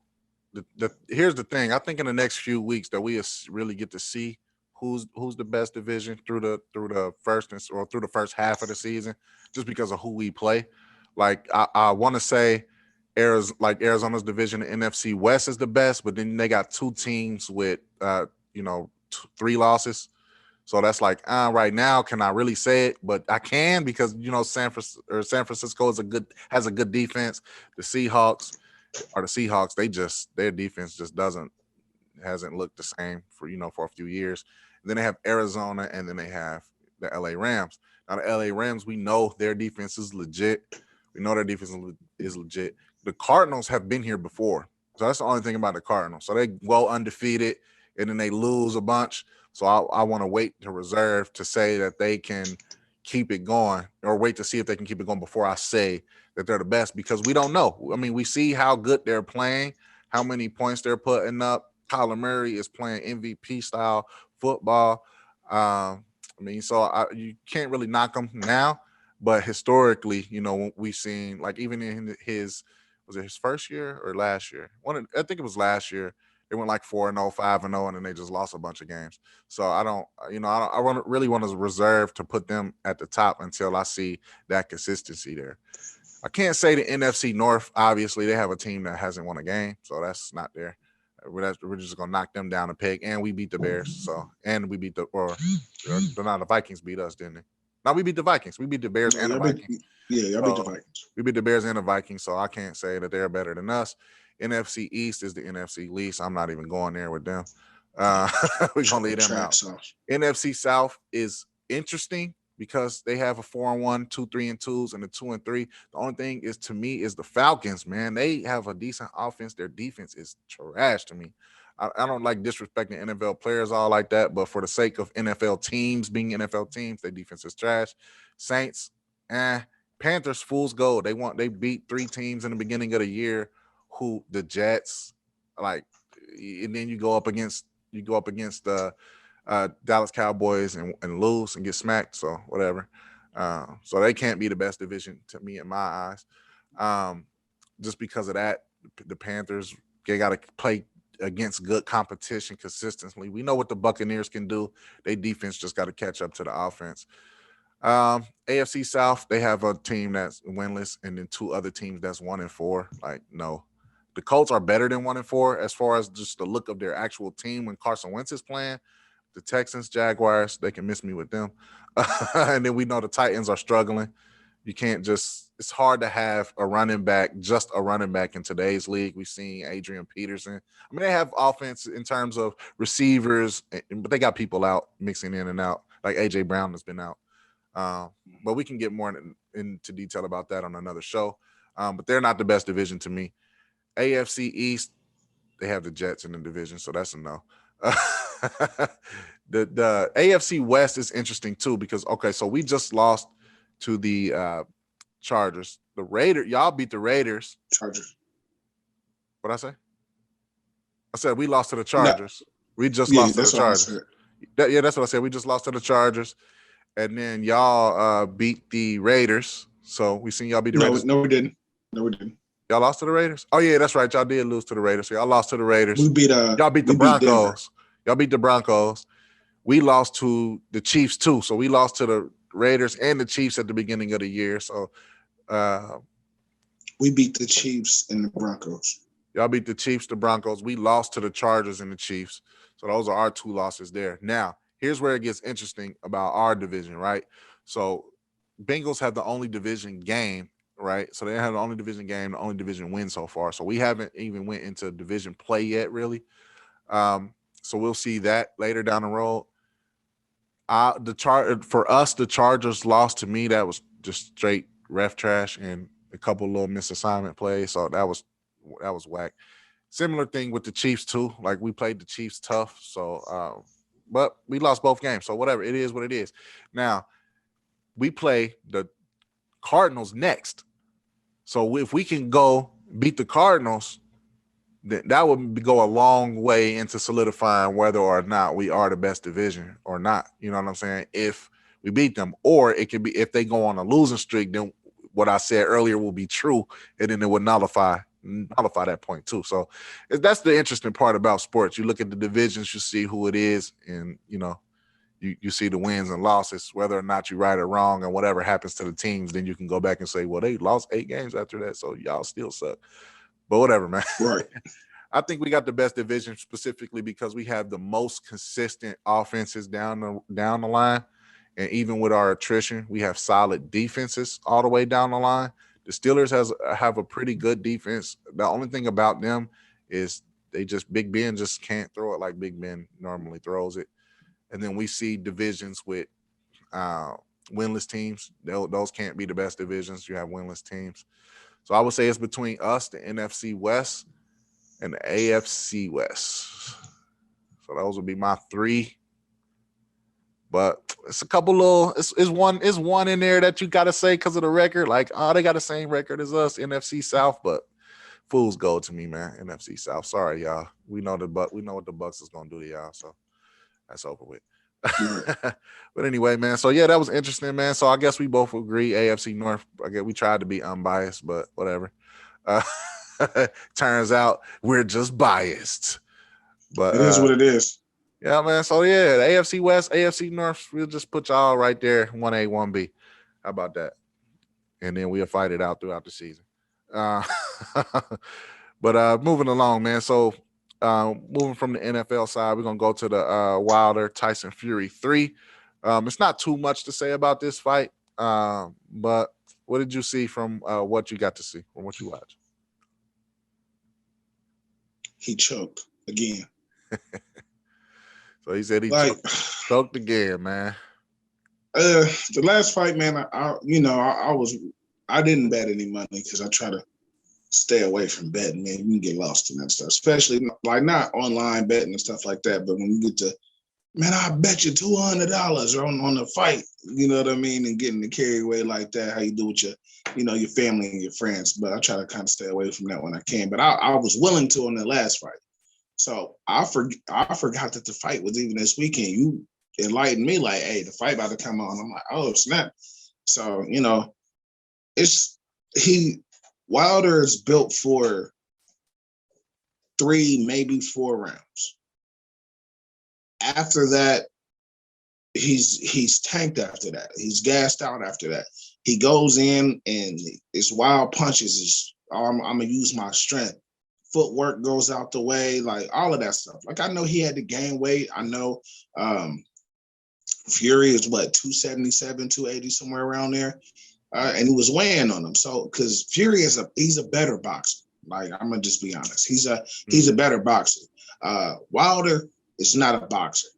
here's the thing. I think in the next few weeks that we really get to see who's the best division through the first half of the season, just because of who we play. Like I want to say, Arizona's division, the NFC West is the best, but then they got two teams with 3 losses. So that's like, right now, can I really say it? But I can, because San Francisco has a good defense. The Seahawks, their defense just hasn't looked the same for a few years. And then they have Arizona, and then they have the LA Rams. Now the LA Rams, we know their defense is legit. We know their defense is legit. The Cardinals have been here before, so that's the only thing about the Cardinals. So they go undefeated, and then they lose a bunch. So I want to wait to reserve to say that they can keep it going, or wait to see if they can keep it going before I say that they're the best, because we don't know. I mean, we see how good they're playing, how many points they're putting up. Kyler Murray is playing MVP style football. So you can't really knock them now, but historically, we've seen, like, even in was it his first year or last year? I think it was last year. They went like 4-0, 5-0, and then they just lost a bunch of games. So I really want to reserve to put them at the top until I see that consistency there. I can't say the NFC North. Obviously, they have a team that hasn't won a game, so that's not there. We're just gonna knock them down a peg, and we beat the Bears. So, and we beat the Vikings beat us, didn't they? No, we beat the Vikings. We beat the Bears and the Vikings. Y'all beat the Vikings. We beat the Bears and the Vikings, so I can't say that they're better than us. NFC East is the NFC least. I'm not even going there with them. We're gonna leave them out. NFC South is interesting because they have a 4-1, 2-3-2s, and a 2-3. The only thing is, to me, is the Falcons, man. They have a decent offense. Their defense is trash to me. I don't like disrespecting NFL players all like that, but for the sake of NFL teams being NFL teams, their defense is trash. Saints, Panthers, fool's gold. They beat 3 teams in the beginning of the year, who the Jets, like, and then you go up against the Dallas Cowboys and lose and get smacked. So whatever. So they can't be the best division to me in my eyes. Just because of that, the Panthers, they got to play against good competition consistently. We know what the Buccaneers can do. Their defense just got to catch up to the offense. AFC South, they have a team that's winless, and then 2 other teams that's 1-4. Like, no. The Colts are better than 1-4 as far as just the look of their actual team when Carson Wentz is playing. The Texans, Jaguars, they can miss me with them. And then we know the Titans are struggling. You can't just – it's hard to have just a running back in today's league. We've seen Adrian Peterson. I mean, they have offense in terms of receivers, but they got people out mixing in and out, like A.J. Brown has been out. But we can get more into detail about that on another show. But they're not the best division to me. AFC East, they have the Jets in the division, so that's a no. The AFC West is interesting too because okay, so we just lost to the Chargers. The Raiders, y'all beat the Raiders. Chargers. What I say? I said we lost to the No, Chargers. We just yeah, lost to the that's what I said. Chargers. Yeah, that's what I said. We just lost to the Chargers, and then y'all beat the Raiders. So we seen y'all beat the No, Raiders. no, we didn't. No, we didn't. Y'all lost to the Raiders. Oh yeah, that's right. Y'all did lose to the Raiders. So y'all lost to the Raiders. We beat Y'all beat the we beat Denver. Broncos. Y'all beat the Broncos. We lost to the Chiefs too. So we lost to the Raiders and the Chiefs at the beginning of the year. So we beat the Chiefs and the Broncos. Y'all beat the Chiefs, the Broncos. We lost to the Chargers and the Chiefs. So those are our two losses there. Now, here's where it gets interesting about our division, right? So Bengals have the only division game, right? So they have the only division game, the only division win so far. So we haven't even went into division play yet, really. So we'll see that later down the road. For us, the Chargers lost to me. That was just straight ref trash and a couple little misassignment plays. So that was whack. Similar thing with the Chiefs too. Like we played the Chiefs tough. So, but we lost both games. So whatever, it is what it is. Now we play the Cardinals next. So if we can go beat the Cardinals, then that would go a long way into solidifying whether or not we are the best division or not. You know what I'm saying? If we beat them, or it could be if they go on a losing streak, then what I said earlier will be true, and then it would nullify that point too. So that's the interesting part about sports. You look at the divisions, you see who it is, and you see the wins and losses, whether or not you right or wrong, and whatever happens to the teams, then you can go back and say, well, they lost 8 games after that, so y'all still suck. But whatever, man. Right. I think we got the best division specifically because we have the most consistent offenses down the line. And even with our attrition, we have solid defenses all the way down the line. The Steelers have a pretty good defense. The only thing about them is Big Ben just can't throw it like Big Ben normally throws it. And then we see divisions with winless teams. Those can't be the best divisions. You have winless teams. So I would say it's between us, the NFC West, and the AFC West. So those would be my 3. But it's a couple little, it's one in there that you got to say because of the record. Like, they got the same record as us, NFC South, but fool's gold to me, man. NFC South. Sorry, y'all. We know what the Bucks is going to do to y'all, so that's over with. But anyway, man. So yeah, that was interesting, man. So I guess we both agree AFC North. I guess we tried to be unbiased, but whatever. Turns out we're just biased. But it is what it is. Yeah, man. So yeah, the AFC West, AFC North, we'll just put y'all right there, 1A, 1B. How about that? And then we'll fight it out throughout the season. But moving along, man. So moving from the NFL side, we're gonna go to the Wilder Tyson Fury 3. It's not too much to say about this fight, but what did you see from what you got to see from what you watched? He choked again. So he said he choked again, man. The last fight, man, I didn't bet any money because I try to stay away from betting, man. You can get lost in that stuff, especially like not online betting and stuff like that. But when you get to, man, I bet you $200 on the fight, you know what I mean, and getting the carry away like that, how you do with your family and your friends. But I try to kind of stay away from that when I can. But I was willing to on the last fight. So I forgot that the fight was even this weekend. You enlightened me like, hey, the fight about to come on. I'm like, oh, snap. So, Wilder is built for 3, maybe 4 rounds. After that, he's tanked after that. He's gassed out after that. He goes in and his wild punches I'm going to use my strength. Footwork goes out the way, like all of that stuff. Like I know he had to gain weight. I know Fury is 277, 280, somewhere around there. And he was weighing on him. So because Fury he's a better boxer. Like I'm gonna just be honest. He's a better boxer. Wilder is not a boxer.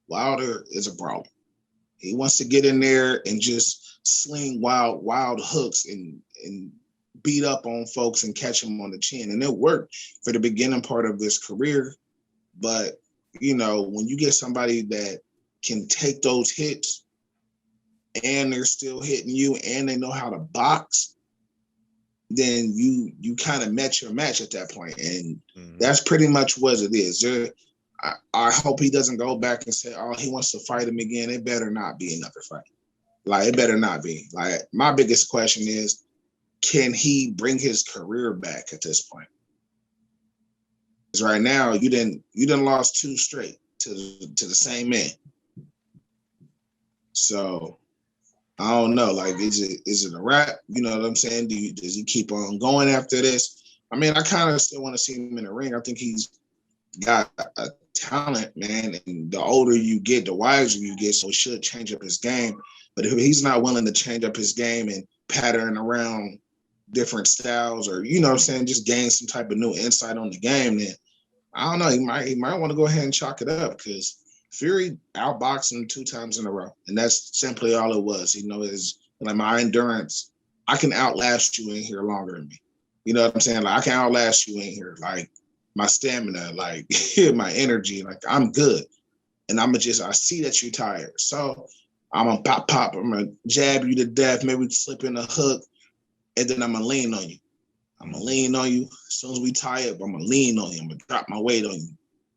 Wilder is a brawler. He wants to get in there and just sling wild hooks and beat up on folks and catch them on the chin. And it worked for the beginning part of his career. But when you get somebody that can take those hits and they're still hitting you and they know how to box, then you kind of met your match at that point. And that's pretty much what it is. I hope he doesn't go back and say, oh, he wants to fight him again. It better not be another fight. Like, it better not be. Like, my biggest question is, can he bring his career back at this point? Because right now, you didn't lost 2 straight to the same man. So I don't know. Like, is it a wrap? You know what I'm saying? Does he keep on going after this? I mean, I kind of still want to see him in the ring. I think he's got a talent, man. And the older you get, the wiser you get. So he should change up his game. But if he's not willing to change up his game and pattern around different styles, or you know what I'm saying, just gain some type of new insight on the game, then I don't know. He might want to go ahead and chalk it up, because Fury outboxed him 2 times in a row, and that's simply all it was. Is like, my endurance. I can outlast you in here longer than me. You know what I'm saying? Like, I can outlast you in here. Like, my stamina, like my energy, like, I'm good, and I see that you're tired, so I'm gonna pop. I'm gonna jab you to death. Maybe slip in a hook, and then I'm gonna lean on you. As soon as we tie up, I'm gonna lean on you. I'm gonna drop my weight on you,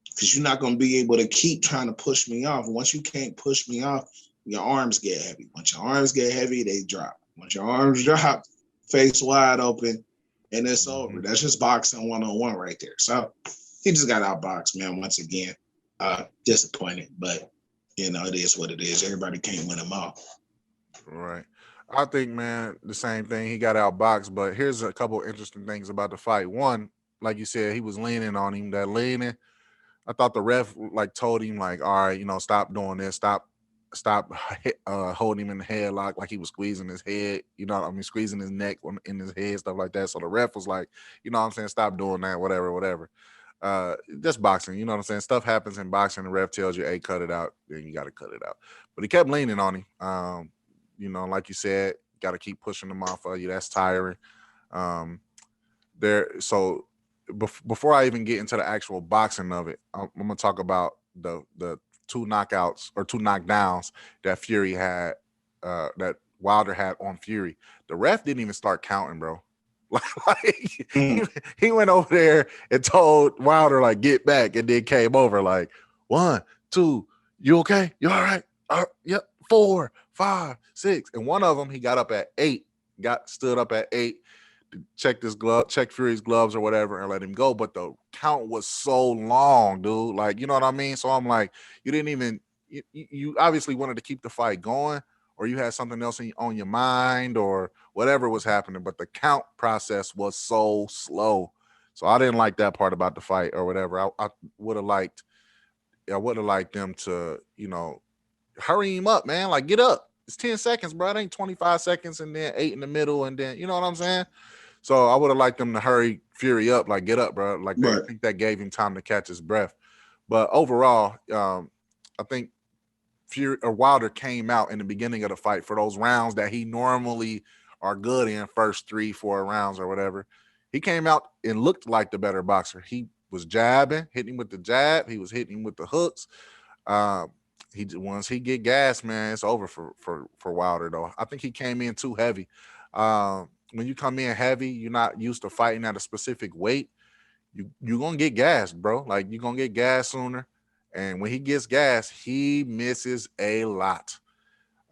because you're not gonna be able to keep trying to push me off. Once you can't push me off, your arms get heavy. Once your arms get heavy, they drop. Once your arms drop, face wide open, and it's over. That's just boxing 1-on-1 right there. So he just got outboxed, man. Once again, disappointed, but it is what it is. Everybody can't win them all. Right. I think, man, the same thing. He got outboxed, but here's a couple interesting things about the fight. One, like you said, he was leaning on him. That leaning, I thought the ref like told him, like, all right, stop doing this, stop holding him in the headlock, like he was squeezing his head, squeezing his neck in his head, stuff like that. So the ref was like, stop doing that, whatever. Just boxing, you know what I'm saying? Stuff happens in boxing. The ref tells you, hey, cut it out, then you got to cut it out. But he kept leaning on him. Like you said, got to keep pushing them off of you. That's tiring. So before I even get into the actual boxing of it, I'm gonna talk about the 2 knockouts or 2 knockdowns that Fury had, that Wilder had on Fury. The ref didn't even start counting, bro. Like he went over there and told Wilder, like, get back, and then came over like, 1, 2, you okay? You all right? Yep. 4, 5, 6, and one of them he got up at 8, stood up at 8, checked Fury's gloves or whatever, and let him go. But the count was so long, dude. Like, you know what I mean? So I'm like, you didn't even you obviously wanted to keep the fight going, or you had something else on your mind, or whatever was happening. But the count process was so slow. So I didn't like that part about the fight or whatever. I would have liked them to, hurry him up, man. Like, get up. It's 10 seconds, bro. It ain't 25 seconds and then 8 in the middle, and then, you know what I'm saying? So I would have liked them to hurry Fury up, like, get up, bro. Like, I think that gave him time to catch his breath. But overall, I think Fury or Wilder came out in the beginning of the fight for those rounds that he normally are good in, first 3-4 rounds or whatever. He came out and looked like the better boxer. He was jabbing, hitting him with the jab. He was hitting him with the hooks. Once he get gas, man, it's over for Wilder, though. I think he came in too heavy. When you come in heavy, you're not used to fighting at a specific weight. You're gonna get gassed, bro. Like, you're gonna get gas sooner. And when he gets gas, he misses a lot.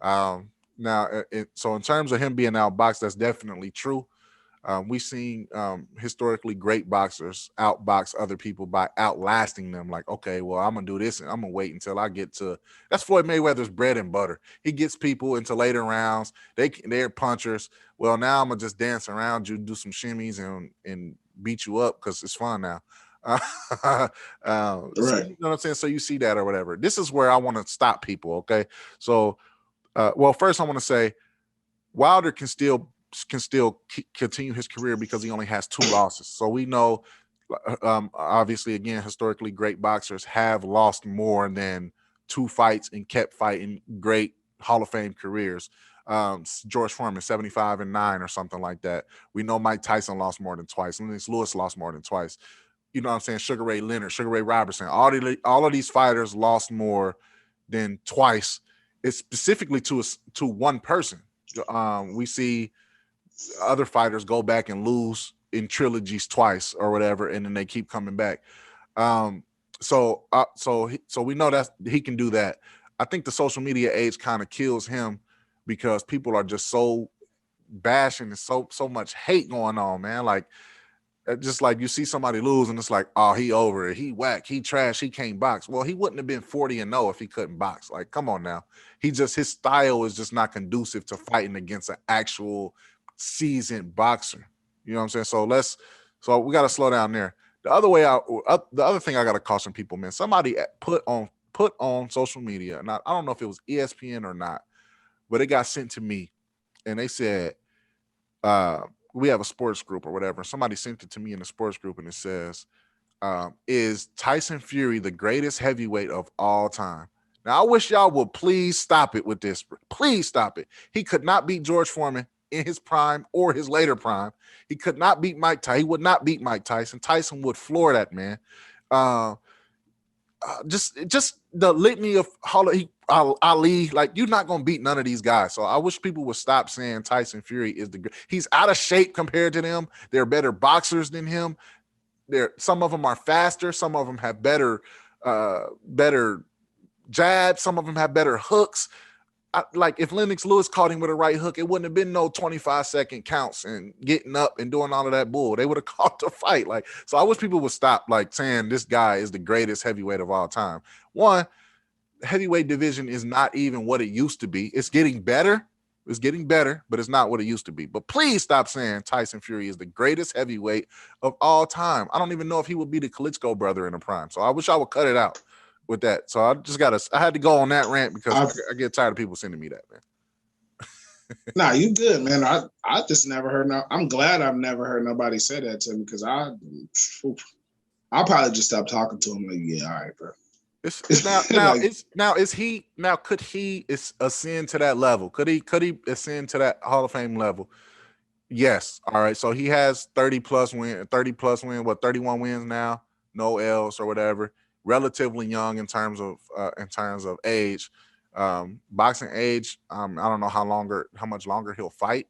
So in terms of him being outboxed, that's definitely true. We've seen historically great boxers outbox other people by outlasting them. Like, okay, well, I'm gonna do this and I'm gonna wait until I get to. That's Floyd Mayweather's bread and butter. He gets people into later rounds. They're punchers. Well, now I'm gonna just dance around you, do some shimmies, and beat you up because it's fun now. Right. So, you know what I'm saying? So you see that or whatever. This is where I want to stop people. Okay, so first I want to say Wilder can still continue his career because he only has 2 losses. So we know, obviously, again, historically, great boxers have lost more than 2 fights and kept fighting great Hall of Fame careers. George Foreman, 75-9 or something like that. We know Mike Tyson lost more than twice. Lennox Lewis lost more than twice. you know what I'm saying, Sugar Ray Leonard, Sugar Ray Robertson. All of these fighters lost more than twice. It's specifically to one person. We see other fighters go back and lose in trilogies twice or whatever, and then they keep coming back. Um, so we know that he can do that. I think the social media age kind of kills him because people are just so bashing and so much hate going on, man. Like just like you see somebody lose and it's like, oh, he over it, he whack, he trash, he can't box. Well, he wouldn't have been 40-0 if he couldn't box. Like, come on now. His style is just not conducive to fighting against an actual seasoned boxer. You know what I'm saying? So we got to slow down there. The other thing I got to caution people, man. Somebody put on social media, and I don't know if it was ESPN or not, but it got sent to me, and they said, uh, we have a sports group or whatever. Somebody sent it to me in the sports group, and it says, "Is Tyson Fury the greatest heavyweight of all time?" Now, I wish y'all would please stop it with this. Please stop it. He could not beat George Foreman in his prime or his later prime. He could not beat Mike Tyson. He would not beat Mike Tyson. Tyson would floor that man. Uh, just the litany of Ali, like you're not gonna beat none of these guys. So I wish people would stop saying Tyson Fury is he's out of shape compared to them. They're better boxers than him. Some of them are faster. Some of them have better jabs. Some of them have better hooks. Like if Lennox Lewis caught him with a right hook, it wouldn't have been no 25-second counts and getting up and doing all of that bull. They would have caught the fight. Like, so I wish people would stop like saying this guy is the greatest heavyweight of all time. One, heavyweight division is not even what it used to be. It's getting better. It's getting better, but it's not what it used to be. But please stop saying Tyson Fury is the greatest heavyweight of all time. I don't even know if he would be the Klitschko brother in the prime. So I wish I would cut it out with that. So I had to go on that rant because I get tired of people sending me that, man. Nah, you good, man. I just never heard. I'm glad I've never heard nobody say that to me because I'll probably just stop talking to him. Like, yeah, all right, bro. It's could he ascend to that level? Could he ascend to that Hall of Fame level? Yes. All right. So he has 30 plus win, 31 wins now, no L's or whatever. Relatively young in terms of age. Boxing age, I don't know how much longer he'll fight,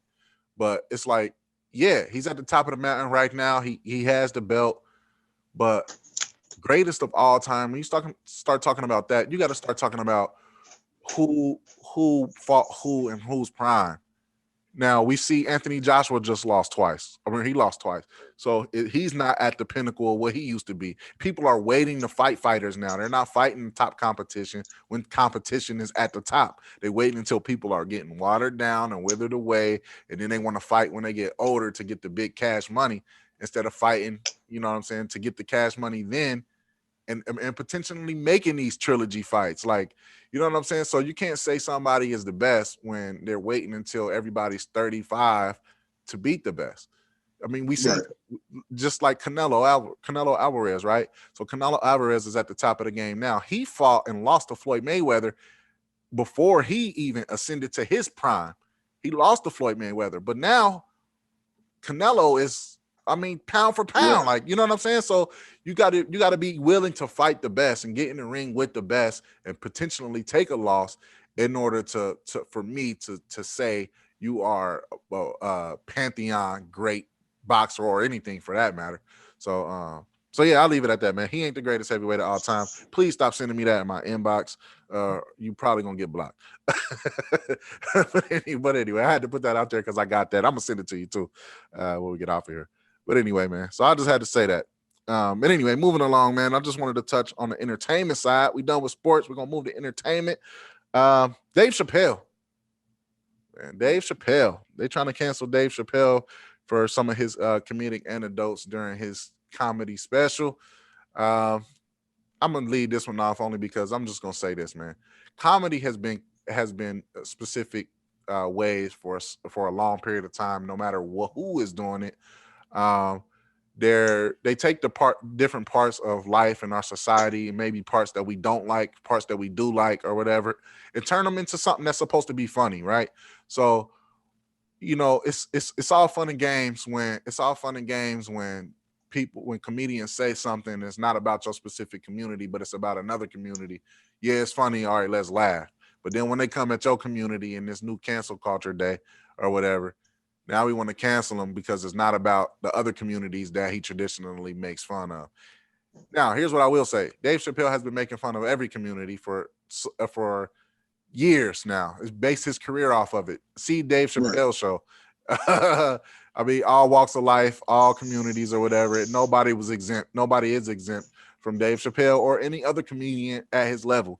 but it's like, yeah, he's at the top of the mountain right now. He has the belt, but greatest of all time. When you start talking about that, you got to start talking about who fought who in whose prime. Now we see Anthony Joshua just lost twice. I mean, he lost twice. So he's not at the pinnacle of what he used to be. People are waiting to fight fighters now. They're not fighting top competition when competition is at the top. They're waiting until people are getting watered down and withered away. And then they want to fight when they get older to get the big cash money instead of fighting, you know what I'm saying, to get the cash money then and potentially making these trilogy fights. Like, you know what I'm saying? So you can't say somebody is the best when they're waiting until everybody's 35 to beat the best. I mean, we see just like Canelo Alvarez, right? So Canelo Alvarez is at the top of the game now. He fought and lost to Floyd Mayweather before he even ascended to his prime. He lost to Floyd Mayweather, but now Canelo is, I mean, pound for pound, like, you know what I'm saying? So you got to be willing to fight the best and get in the ring with the best and potentially take a loss in order for me to say you are a pantheon great boxer or anything for that matter. So yeah, I'll leave it at that, man. He ain't the greatest heavyweight of all time. Please stop sending me that in my inbox. You probably gonna get blocked. but anyway, I had to put that out there because I got that. I'm gonna send it to you too when we get off of here. But anyway, man, so I just had to say that. But anyway, moving along, man, I just wanted to touch on the entertainment side. We done with sports. We're going to move to entertainment. Dave Chappelle. Man, Dave Chappelle. They trying to cancel Dave Chappelle for some of his comedic anecdotes during his comedy special. I'm going to leave this one off only because I'm just going to say this, man. Comedy has been specific ways for a long period of time, no matter who is doing it. They take different parts of life in our society, and maybe parts that we don't like, parts that we do like, or whatever, and turn them into something that's supposed to be funny, right? So, you know, it's all fun and games when when comedians say something that's not about your specific community, but it's about another community, yeah, it's funny. All right, let's laugh. But then when they come at your community in this new cancel culture day or whatever, now we want to cancel him because it's not about the other communities that he traditionally makes fun of. Now, here's what I will say: Dave Chappelle has been making fun of every community for years now. It's based his career off of it. See Dave Right. Chappelle show. I mean, all walks of life, all communities or whatever. Nobody was exempt. Nobody is exempt from Dave Chappelle or any other comedian at his level.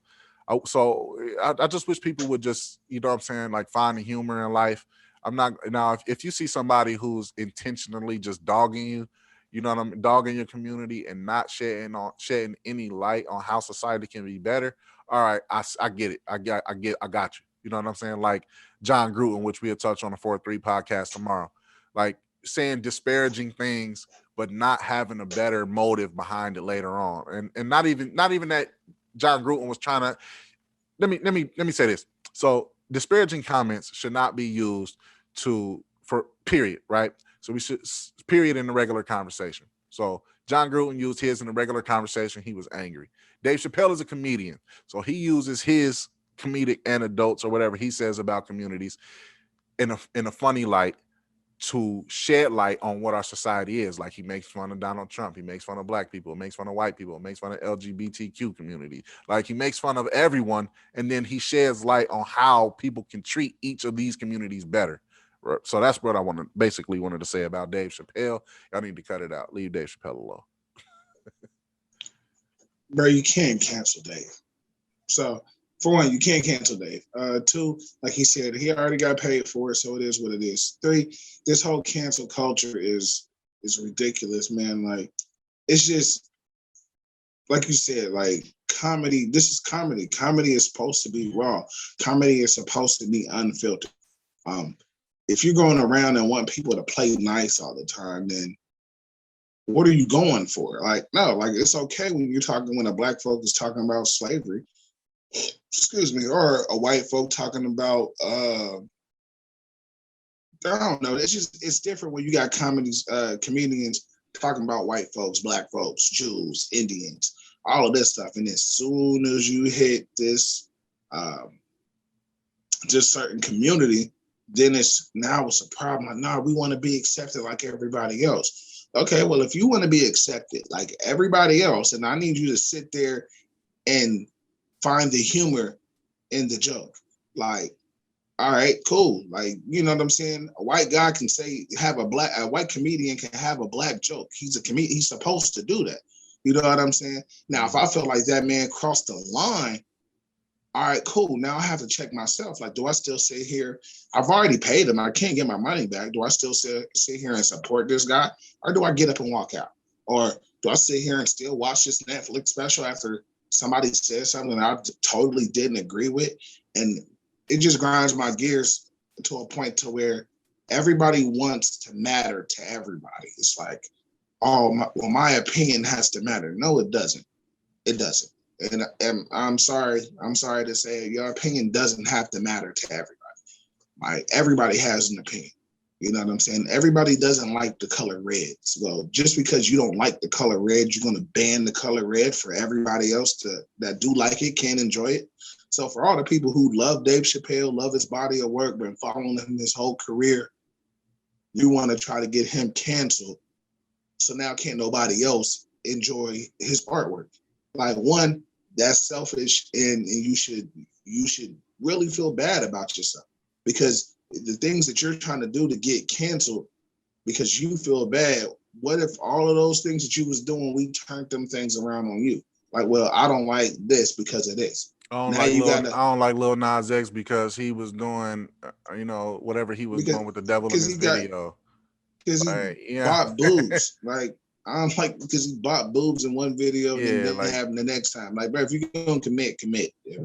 So I just wish people would just, you know what I'm saying, like find the humor in life. I'm not now if you see somebody who's intentionally just dogging you, you know what I'm dogging your community and not shedding any light on how society can be better. All right, I get it. I got you. You know what I'm saying? Like John Gruden, which we'll touch on the 4-3 podcast tomorrow. Like saying disparaging things, but not having a better motive behind it later on. And not even that John Gruden was trying to let me say this. So disparaging comments should not be used for period, right? So we should period in the regular conversation. So John Gruden used his in the regular conversation. He was angry. Dave Chappelle is a comedian, so he uses his comedic anecdotes or whatever he says about communities in a funny light to shed light on what our society is. Like he makes fun of Donald Trump, he makes fun of black people, makes fun of white people, makes fun of LGBTQ community. Like he makes fun of everyone, and then he sheds light on how people can treat each of these communities better. So that's what I wanted to say about Dave Chappelle. Y'all need to cut it out. Leave Dave Chappelle alone. Bro, you can't cancel Dave. So for one, you can't cancel Dave. Two, like he said, he already got paid for it, so it is what it is. Three, this whole cancel culture is ridiculous, man. Like it's just like you said, like comedy. This is comedy. Comedy is supposed to be raw. Comedy is supposed to be unfiltered. Um, if you're going around and want people to play nice all the time, then what are you going for? Like, no, like it's okay when a black folk is talking about slavery, excuse me, or a white folk talking about I don't know. It's different when you got comedians talking about white folks, black folks, Jews, Indians, all of this stuff. And as soon as you hit this just certain community, then it's a problem. Like, no, we want to be accepted like everybody else. Okay, well, if you want to be accepted like everybody else, and I need you to sit there and find the humor in the joke. Like, all right, cool. Like, you know what I'm saying? A white guy can a white comedian can have a black joke. He's a comedian. He's supposed to do that. You know what I'm saying? Now, if I feel like that man crossed the line, all right, cool. Now I have to check myself. Like, do I still sit here? I've already paid him. I can't get my money back. Do I still sit here and support this guy? Or do I get up and walk out? Or do I sit here and still watch this Netflix special after somebody said something I totally didn't agree with? And it just grinds my gears to a point to where everybody wants to matter to everybody. It's like, my opinion has to matter. No, it doesn't. It doesn't. And I'm sorry to say it, your opinion doesn't have to matter to everybody. Like everybody has an opinion. You know what I'm saying? Everybody doesn't like the color red. So just because you don't like the color red, you're going to ban the color red for everybody else that do like it, can enjoy it. So for all the people who love Dave Chappelle, love his body of work, been following him his whole career, you want to try to get him canceled. So now can't nobody else enjoy his artwork. Like one, that's selfish, and you should really feel bad about yourself, because the things that you're trying to do to get canceled because you feel bad, what if all of those things that you was doing, we turned them things around on you? Like, well, I don't like this because of this. I don't like Lil Nas X because he was doing, whatever he was because doing with the devil in because his video. he Yeah, bought boobs. Like, I don't like because he bought boobs in one video and then didn't like, have them the next time. Like, bro, if you're gonna commit. Yeah.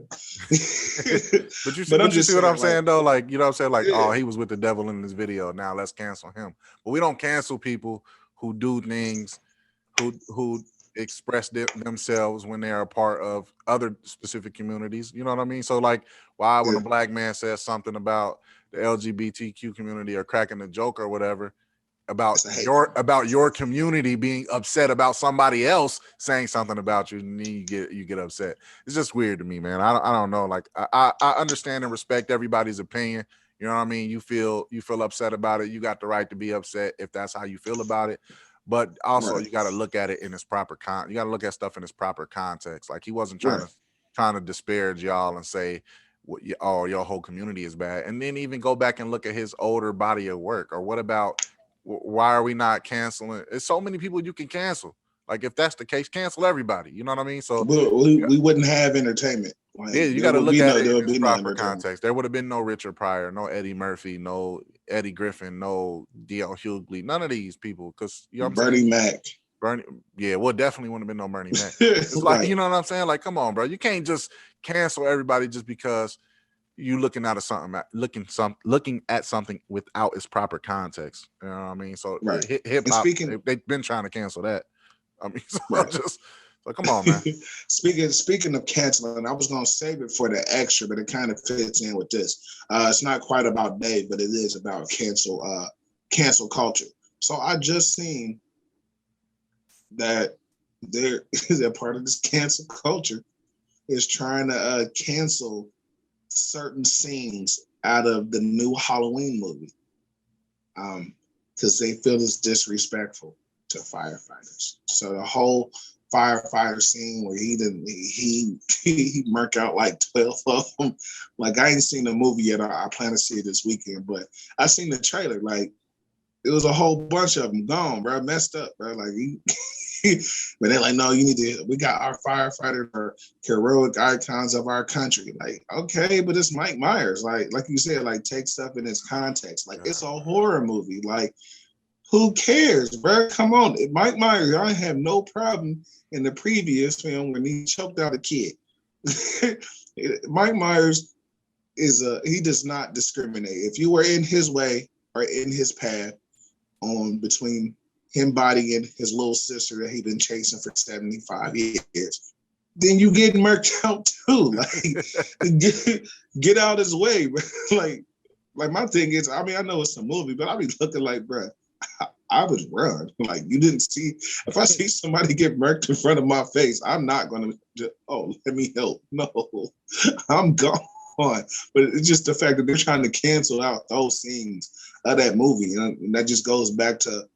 but you I'm just see what saying, I'm saying though? Like, you know what I'm saying? Like, yeah. oh, he was with the devil in this video. Now let's cancel him. But we don't cancel people who do things, who express themselves when they are a part of other specific communities. You know what I mean? So like, why when a black man says something about the LGBTQ community or cracking a joke or whatever, about It's a hateful your community being upset about somebody else saying something about you, and then you get upset. It's just weird to me, man. I don't know. Like I understand and respect everybody's opinion. You know what I mean? You feel upset about it. You got the right to be upset if that's how you feel about it. But also, Right. you got to look at it in its proper You got to look at stuff in its proper context. Like he wasn't Right. trying to disparage y'all and say, oh, your whole community is bad. And then even go back and look at his older body of work. Or what about why are we not canceling? There's so many people you can cancel. Like if that's the case, cancel everybody. You know what I mean? So We wouldn't have entertainment. Like yeah, you got to look at it there in would its be no proper entertainment. context. There would have been no Richard Pryor, no Eddie Murphy, no Eddie Griffin, no D.L. Hughley, none of these people. Because you know what I'm saying? Bernie Mac. Bernie, yeah, well, definitely wouldn't have been no Bernie Mac. It's like, Right. you know what I'm saying? Like, come on, bro. You can't just cancel everybody just because you looking at looking at something without its proper context. You know what I mean? So Right. hip And hop, speaking they've been trying to cancel that. I mean, so right. just so come on, man. Speaking of canceling, I was gonna save it for the extra, but it kind of fits in with this. It's not quite about Dave, but it is about cancel culture. So I just seen that there is a part of this cancel culture is trying to cancel certain scenes out of the new Halloween movie, because they feel it's disrespectful to firefighters. So the whole firefighter scene where he murk out like 12 of them. Like I ain't seen the movie yet. I plan to see it this weekend, but I seen the trailer. Like it was a whole bunch of them gone, bro. Messed up, bro. Like but they're like, no, we got our firefighters are heroic icons of our country. Like, okay, but it's Mike Myers. Like you said, like take stuff in its context. Like it's a horror movie. Like, who cares, bro? Come on. Mike Myers, I have no problem in the previous film when he choked out a kid. Mike Myers he does not discriminate. If you were in his way or in his path on between him bodying his little sister that he'd been chasing for 75 years, then you get murked out too. Like get out his way. like my thing is, I mean, I know it's a movie, but I be looking like, bro, I would run. Like you didn't see, if I see somebody get murked in front of my face, I'm not gonna just, oh, let me help. No, I'm gone. But it's just the fact that they're trying to cancel out those scenes of that movie. And that just goes back to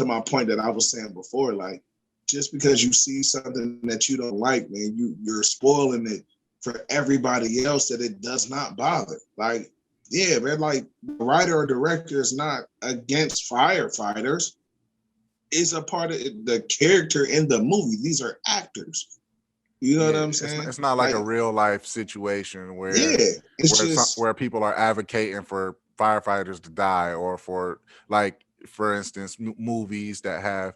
my point that I was saying before. Like, just because you see something that you don't like, man, you're spoiling it for everybody else that it does not bother. Like, yeah, man, like the writer or director is not against firefighters. It's a part of the character in the movie. These are actors. You know what I'm saying? It's not like a real life situation where it's just where people are advocating for firefighters to die, or for, like, for instance, movies that have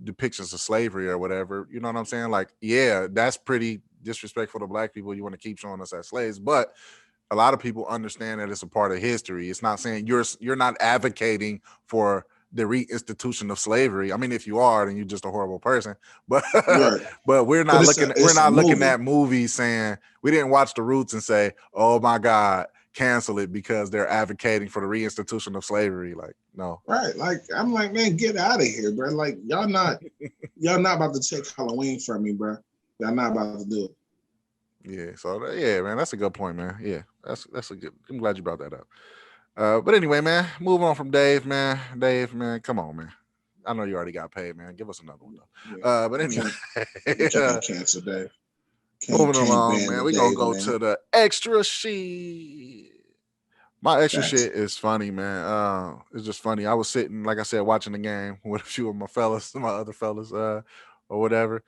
depictions of slavery or whatever. You know what I'm saying? Like, yeah, that's pretty disrespectful to black people. You want to keep showing us as slaves, but a lot of people understand that it's a part of history. It's not saying you're not advocating for the reinstitution of slavery. I mean, if you are, then you're just a horrible person. But right. but we're not looking looking at movies saying, we didn't watch The Roots and say, oh my God, cancel it because they're advocating for the reinstitution of slavery. Like, no. Right. Like I'm like, man, get out of here, bro. Like y'all not about to take Halloween from me, bro. Y'all not about to do it. Yeah, so yeah, man, that's a good point, man. Yeah, that's a good. I'm glad you brought that up. But anyway, man, move on from Dave, man. Dave, man, come on, man. I know you already got paid, man. Give us another one though. Yeah. But anyway, Can't cancel Dave. Moving Can't along, ban man. the We're gonna Dave, go man. to the extra sheet. My extra Facts. shit is funny, man. It's just funny. I was sitting, like I said, watching the game with a few of my fellas, my other fellas, or whatever.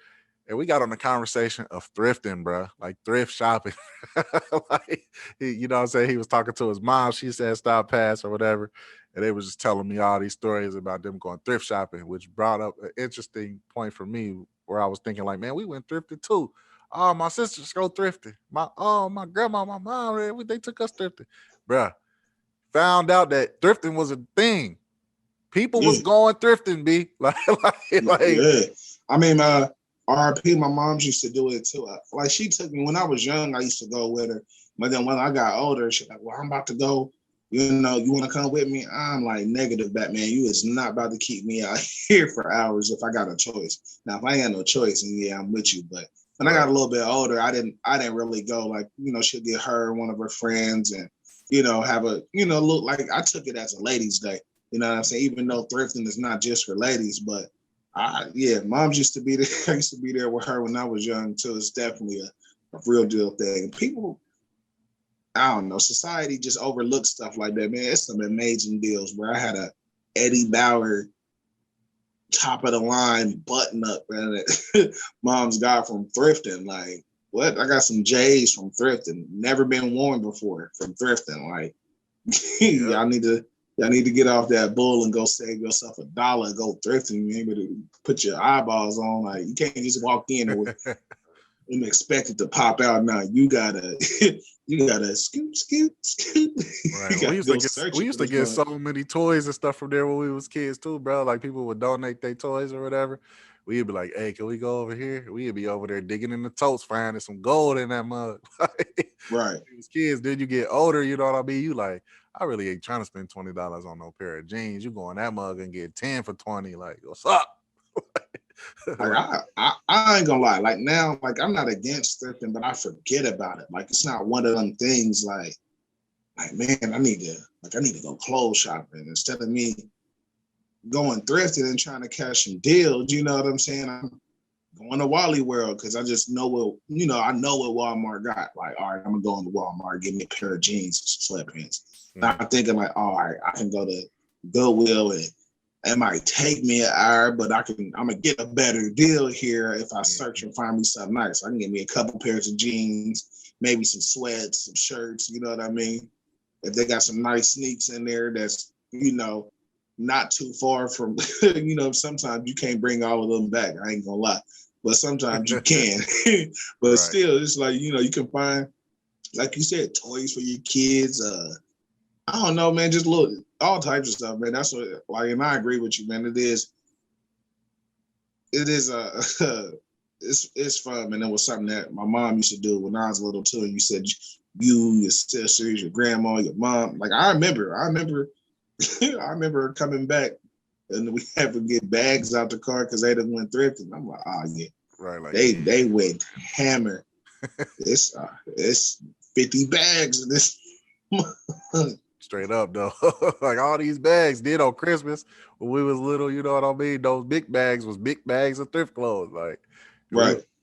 And we got on the conversation of thrifting, bro, like thrift shopping. Like, you know what I'm saying? He was talking to his mom. She said, stop pass or whatever. And they was just telling me all these stories about them going thrift shopping, which brought up an interesting point for me where I was thinking, like, man, we went thrifting too. Oh, my sisters go thrifting. My grandma, my mom, they took us thrifting. Bruh, found out that thrifting was a thing. People was going thrifting, B. Like, yeah. I mean, RP, my mom used to do it too. Like she took me when I was young. I used to go with her, but then when I got older, she's like, "Well, I'm about to go You know, you want to come with me? I'm like, negative, Batman. You is not about to keep me out here for hours if I got a choice. Now, if I ain't got no choice, then yeah, I'm with you. But when I got a little bit older, I didn't really go. Like, you know, she'll get her one of her friends and, you know, have a, you know, look like I took it as a ladies' day. You know what I'm saying? Even though thrifting is not just for ladies, but yeah, moms used to be there. I used to be there with her when I was young too. It's definitely a real deal thing. People, I don't know, society just overlooks stuff like that, man. It's some amazing deals where I had a Eddie Bauer top of the line button up, man. Mom's got from thrifting. Like, what? I got some J's from thrifting. Never been worn before from thrifting. Like, y'all need to get off that bull and go save yourself $1. Go thrifting. You ain't able to put your eyeballs on. Like, you can't just walk in and expect it to pop out. Now you gotta scoot. Right. We used to get so many toys and stuff from there when we was kids too, bro. Like people would donate their toys or whatever. We'd be like, "Hey, can we go over here?" We'd be over there digging in the totes, finding some gold in that mug. Right. As kids, then you get older. You know what I mean? You like, I really ain't trying to spend $20 on no pair of jeans. You go in that mug and get 10 for 20. Like, what's up? Like I ain't gonna lie. Like now, like I'm not against thrifting, but I forget about it. Like it's not one of them things. Like man, I need to go clothes shopping instead of me going thrifting and trying to catch some deals. You know what I'm saying? I'm going to Wally World because I just know what I know what Walmart got. Like, all right, I'm gonna go into Walmart, get me a pair of jeans, some sweatpants. Mm-hmm. I'm thinking like, all right, I can go to Goodwill and it might take me an hour, but I'm gonna get a better deal here if I search and find me something nice. I can get me a couple pairs of jeans, maybe some sweats, some shirts, you know what I mean? If they got some nice sneaks in there that's, not too far from, sometimes you can't bring all of them back. I ain't gonna lie. But sometimes you can. But still, it's like, you can find, like you said, toys for your kids, I don't know, man. Just look, all types of stuff, man. That's what, like, and I agree with you, man. It is, it's fun, man. It was something that my mom used to do when I was little too. You said you, your sisters, your grandma, your mom. Like I remember, I remember coming back, and we had to get bags out the car because they done went thrifting. I'm like, oh yeah, right. Like they went hammer. It's 50 bags in this. Straight up though. Like all these bags did on Christmas when we was little, you know what I mean? Those big bags was big bags of thrift clothes. Like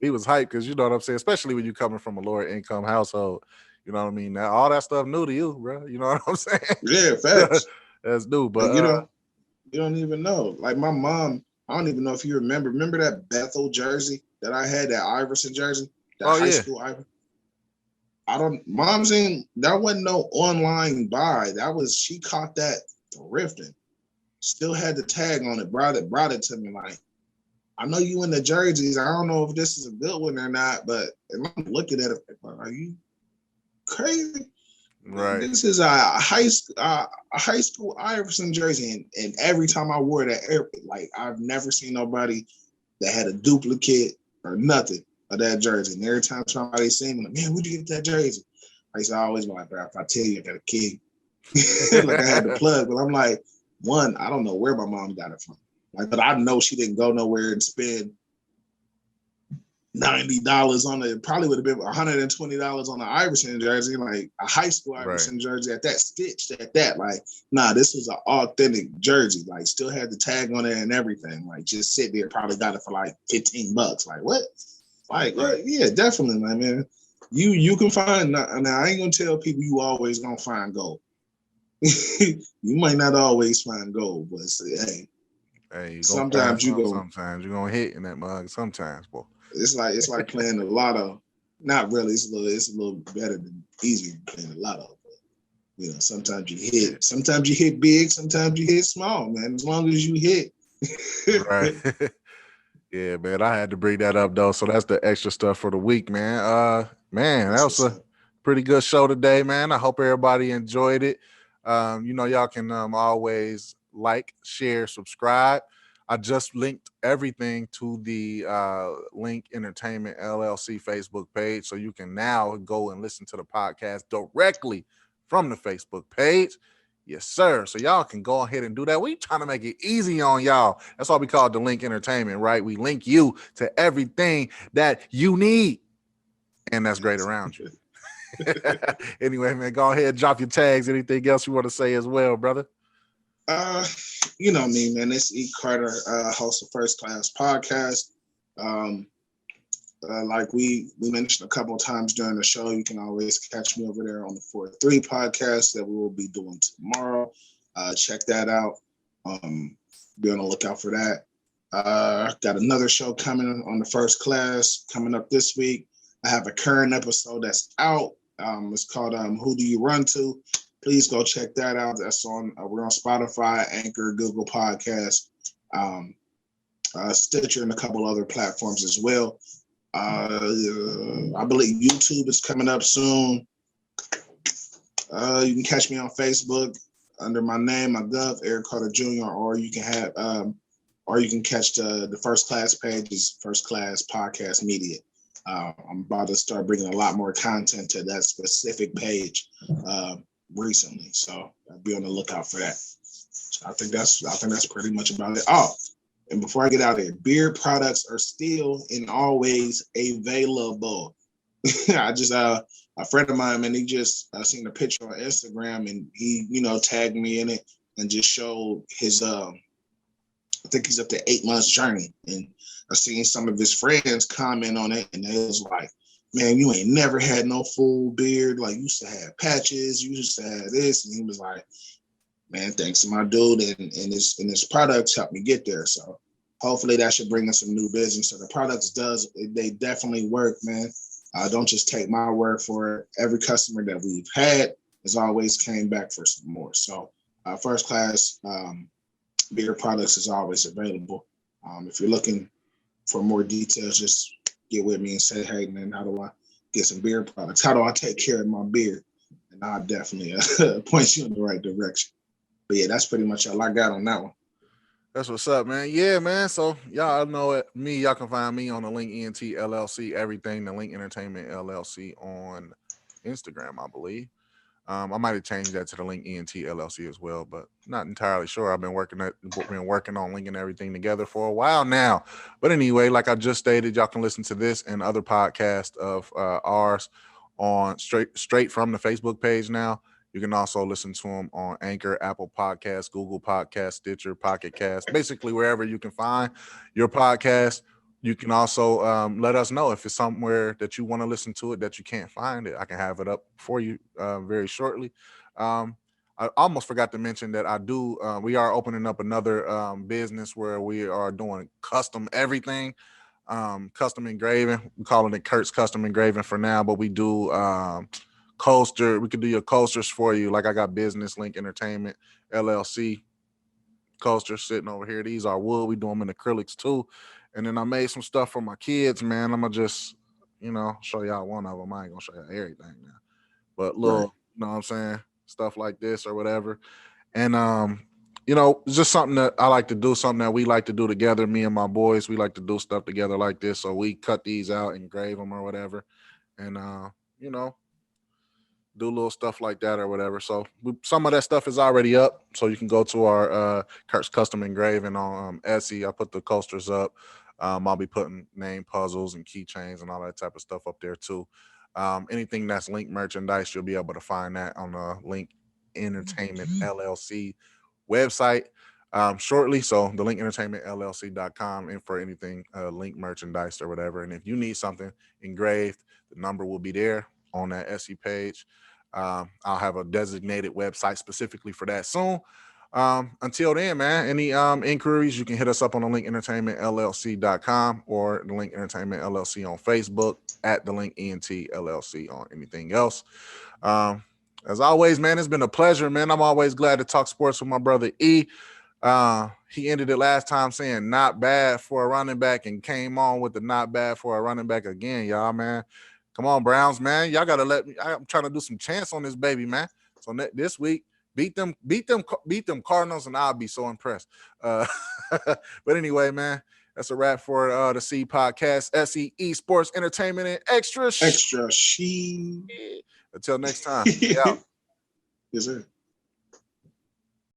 we was hyped because you know what I'm saying, especially when you coming from a lower income household. You know what I mean? Now all that stuff new to you, bro. You know what I'm saying? Yeah, facts. That's new, but you don't even know. Like my mom, I don't even know if you remember that Bethel jersey that I had, that Iverson jersey, that high school Iverson. Mom's in, that wasn't no online buy. That was, she caught that thrifting. Still had the tag on it, brought it to me. Like, I know you in the jerseys. I don't know if this is a good one or not, but I'm looking at it, like, are you crazy? Right. This is a high school Iverson jersey, and every time I wore that, like I've never seen nobody that had a duplicate or nothing of that jersey. And every time somebody seen me, like, man, where'd you get that jersey? I used to always be like, bro, if I tell you, I got a kid. Like I had to plug, but I'm like, one, I don't know where my mom got it from. Like, but I know she didn't go nowhere and spend $90 on it. Probably would have been $120 on the Iverson jersey, like a high school Iverson jersey at that, stitched at that. Like, nah, this was an authentic jersey. Like, still had the tag on it and everything. Like, just sit there, probably got it for like $15. Like, what? Like, yeah, definitely, man. You can find, now I ain't gonna tell people you always gonna find gold. You might not always find gold, but say, hey, sometimes you're gonna hit in that mug. Sometimes, boy. It's like playing the lotto. Not really. It's a little better than easier than playing the lotto. But, sometimes you hit big, sometimes you hit small, man. As long as you hit. Right. Yeah, man. I had to bring that up though. So that's the extra stuff for the week, man. Man, that was a pretty good show today, man. I hope everybody enjoyed it. Y'all can always like, share, subscribe. I just linked everything to the Link Entertainment LLC Facebook page, so you can now go and listen to the podcast directly from the Facebook page. Yes, sir. So y'all can go ahead and do that. We trying to make it easy on y'all. That's why we call it the Link Entertainment, right? We link you to everything that you need, and that's great around you. Anyway, man, go ahead, drop your tags. Anything else you want to say as well, brother? Uh, you know me, man. It's E Carter, host of First Class Podcast. Um, like we mentioned a couple of times during the show, you can always catch me over there on the 4-3 podcast that we will be doing tomorrow. Check that out. Be on the lookout for that. Got another show coming on the First Class coming up this week. I have a current episode that's out. It's called Who Do You Run To? Please go check that out. That's on. We're on Spotify, Anchor, Google Podcasts, Stitcher, and a couple other platforms as well. I believe YouTube is coming up soon. You can catch me on Facebook under my name, my gov, Eric Carter Jr., or you can catch the First Class page, is First Class Podcast Media. I'm about to start bringing a lot more content to that specific page recently, so I'll be on the lookout for that. So I think that's pretty much about it. Oh, and before I get out of here, beard products are still and always available. I just a friend of mine, man, he just seen a picture on Instagram, and he tagged me in it and just showed his I think he's up to 8 months journey, and I've seen some of his friends comment on it, and it was like, man, you ain't never had no full beard. Like, you used to have patches, you used to have this. And he was like, man, thanks to my dude and his products helped me get there. So hopefully that should bring us some new business. So the products they definitely work, man. Don't just take my word for it. Every customer that we've had has always came back for some more. So First Class beard products is always available. If you're looking for more details, just get with me and say, hey, man, how do I get some beard products? How do I take care of my beard? And I'll definitely point you in the right direction. But yeah, that's pretty much all I got on that one. That's what's up, man. Yeah, man. So y'all know it. Y'all can find me on the Link ENT LLC, everything, the Link Entertainment LLC on Instagram, I believe. I might have changed that to the Link ENT LLC as well, but not entirely sure. I've been working on linking everything together for a while now. But anyway, like I just stated, y'all can listen to this and other podcasts of ours on straight from the Facebook page now. You can also listen to them on Anchor, Apple Podcasts, Google Podcasts, Stitcher, Pocket Cast, basically wherever you can find your podcast. You can also let us know if it's somewhere that you want to listen to it that you can't find it. I can have it up for you very shortly. I almost forgot to mention that we are opening up another business where we are doing custom everything, custom engraving. We're calling it Kurt's Custom Engraving for now, but we do coaster. We could do your coasters for you. Like I got Business Link Entertainment LLC coasters sitting over here. These are wood. We do them in acrylics too. And then I made some stuff for my kids, man. I'm gonna just, show y'all one of them. I ain't gonna show y'all everything now, but little, Right. you know what I'm saying, stuff like this or whatever. And it's just something that I like to do, something that we like to do together. Me and my boys, we like to do stuff together like this. So we cut these out, engrave them or whatever, and do little stuff like that or whatever. So some of that stuff is already up. So you can go to our Kurt's Custom Engraving on Etsy. I put the coasters up. I'll be putting name puzzles and keychains and all that type of stuff up there too. Anything that's Link merchandise, you'll be able to find that on the Link Entertainment LLC website shortly. So the Link Entertainment LLC.com, and for anything Link merchandise or whatever. And if you need something engraved, the number will be there on that Etsy page. I'll have a designated website specifically for that soon. Until then, man, any inquiries, you can hit us up on the Link Entertainment LLC.com or the Link Entertainment LLC on Facebook, at the Link ENT LLC on anything else. As always, man, it's been a pleasure, man. I'm always glad to talk sports with my brother E. He ended it last time saying not bad for a running back and came on with the not bad for a running back again, y'all, man. Come on, Browns, man. Y'all gotta let me. I'm trying to do some chance on this baby, man. So this week, beat them Cardinals, and I'll be so impressed. But anyway, man, that's a wrap for the C Podcast, SE Sports Entertainment and Extra. Extra she. Until next time. Yeah. Yes, sir.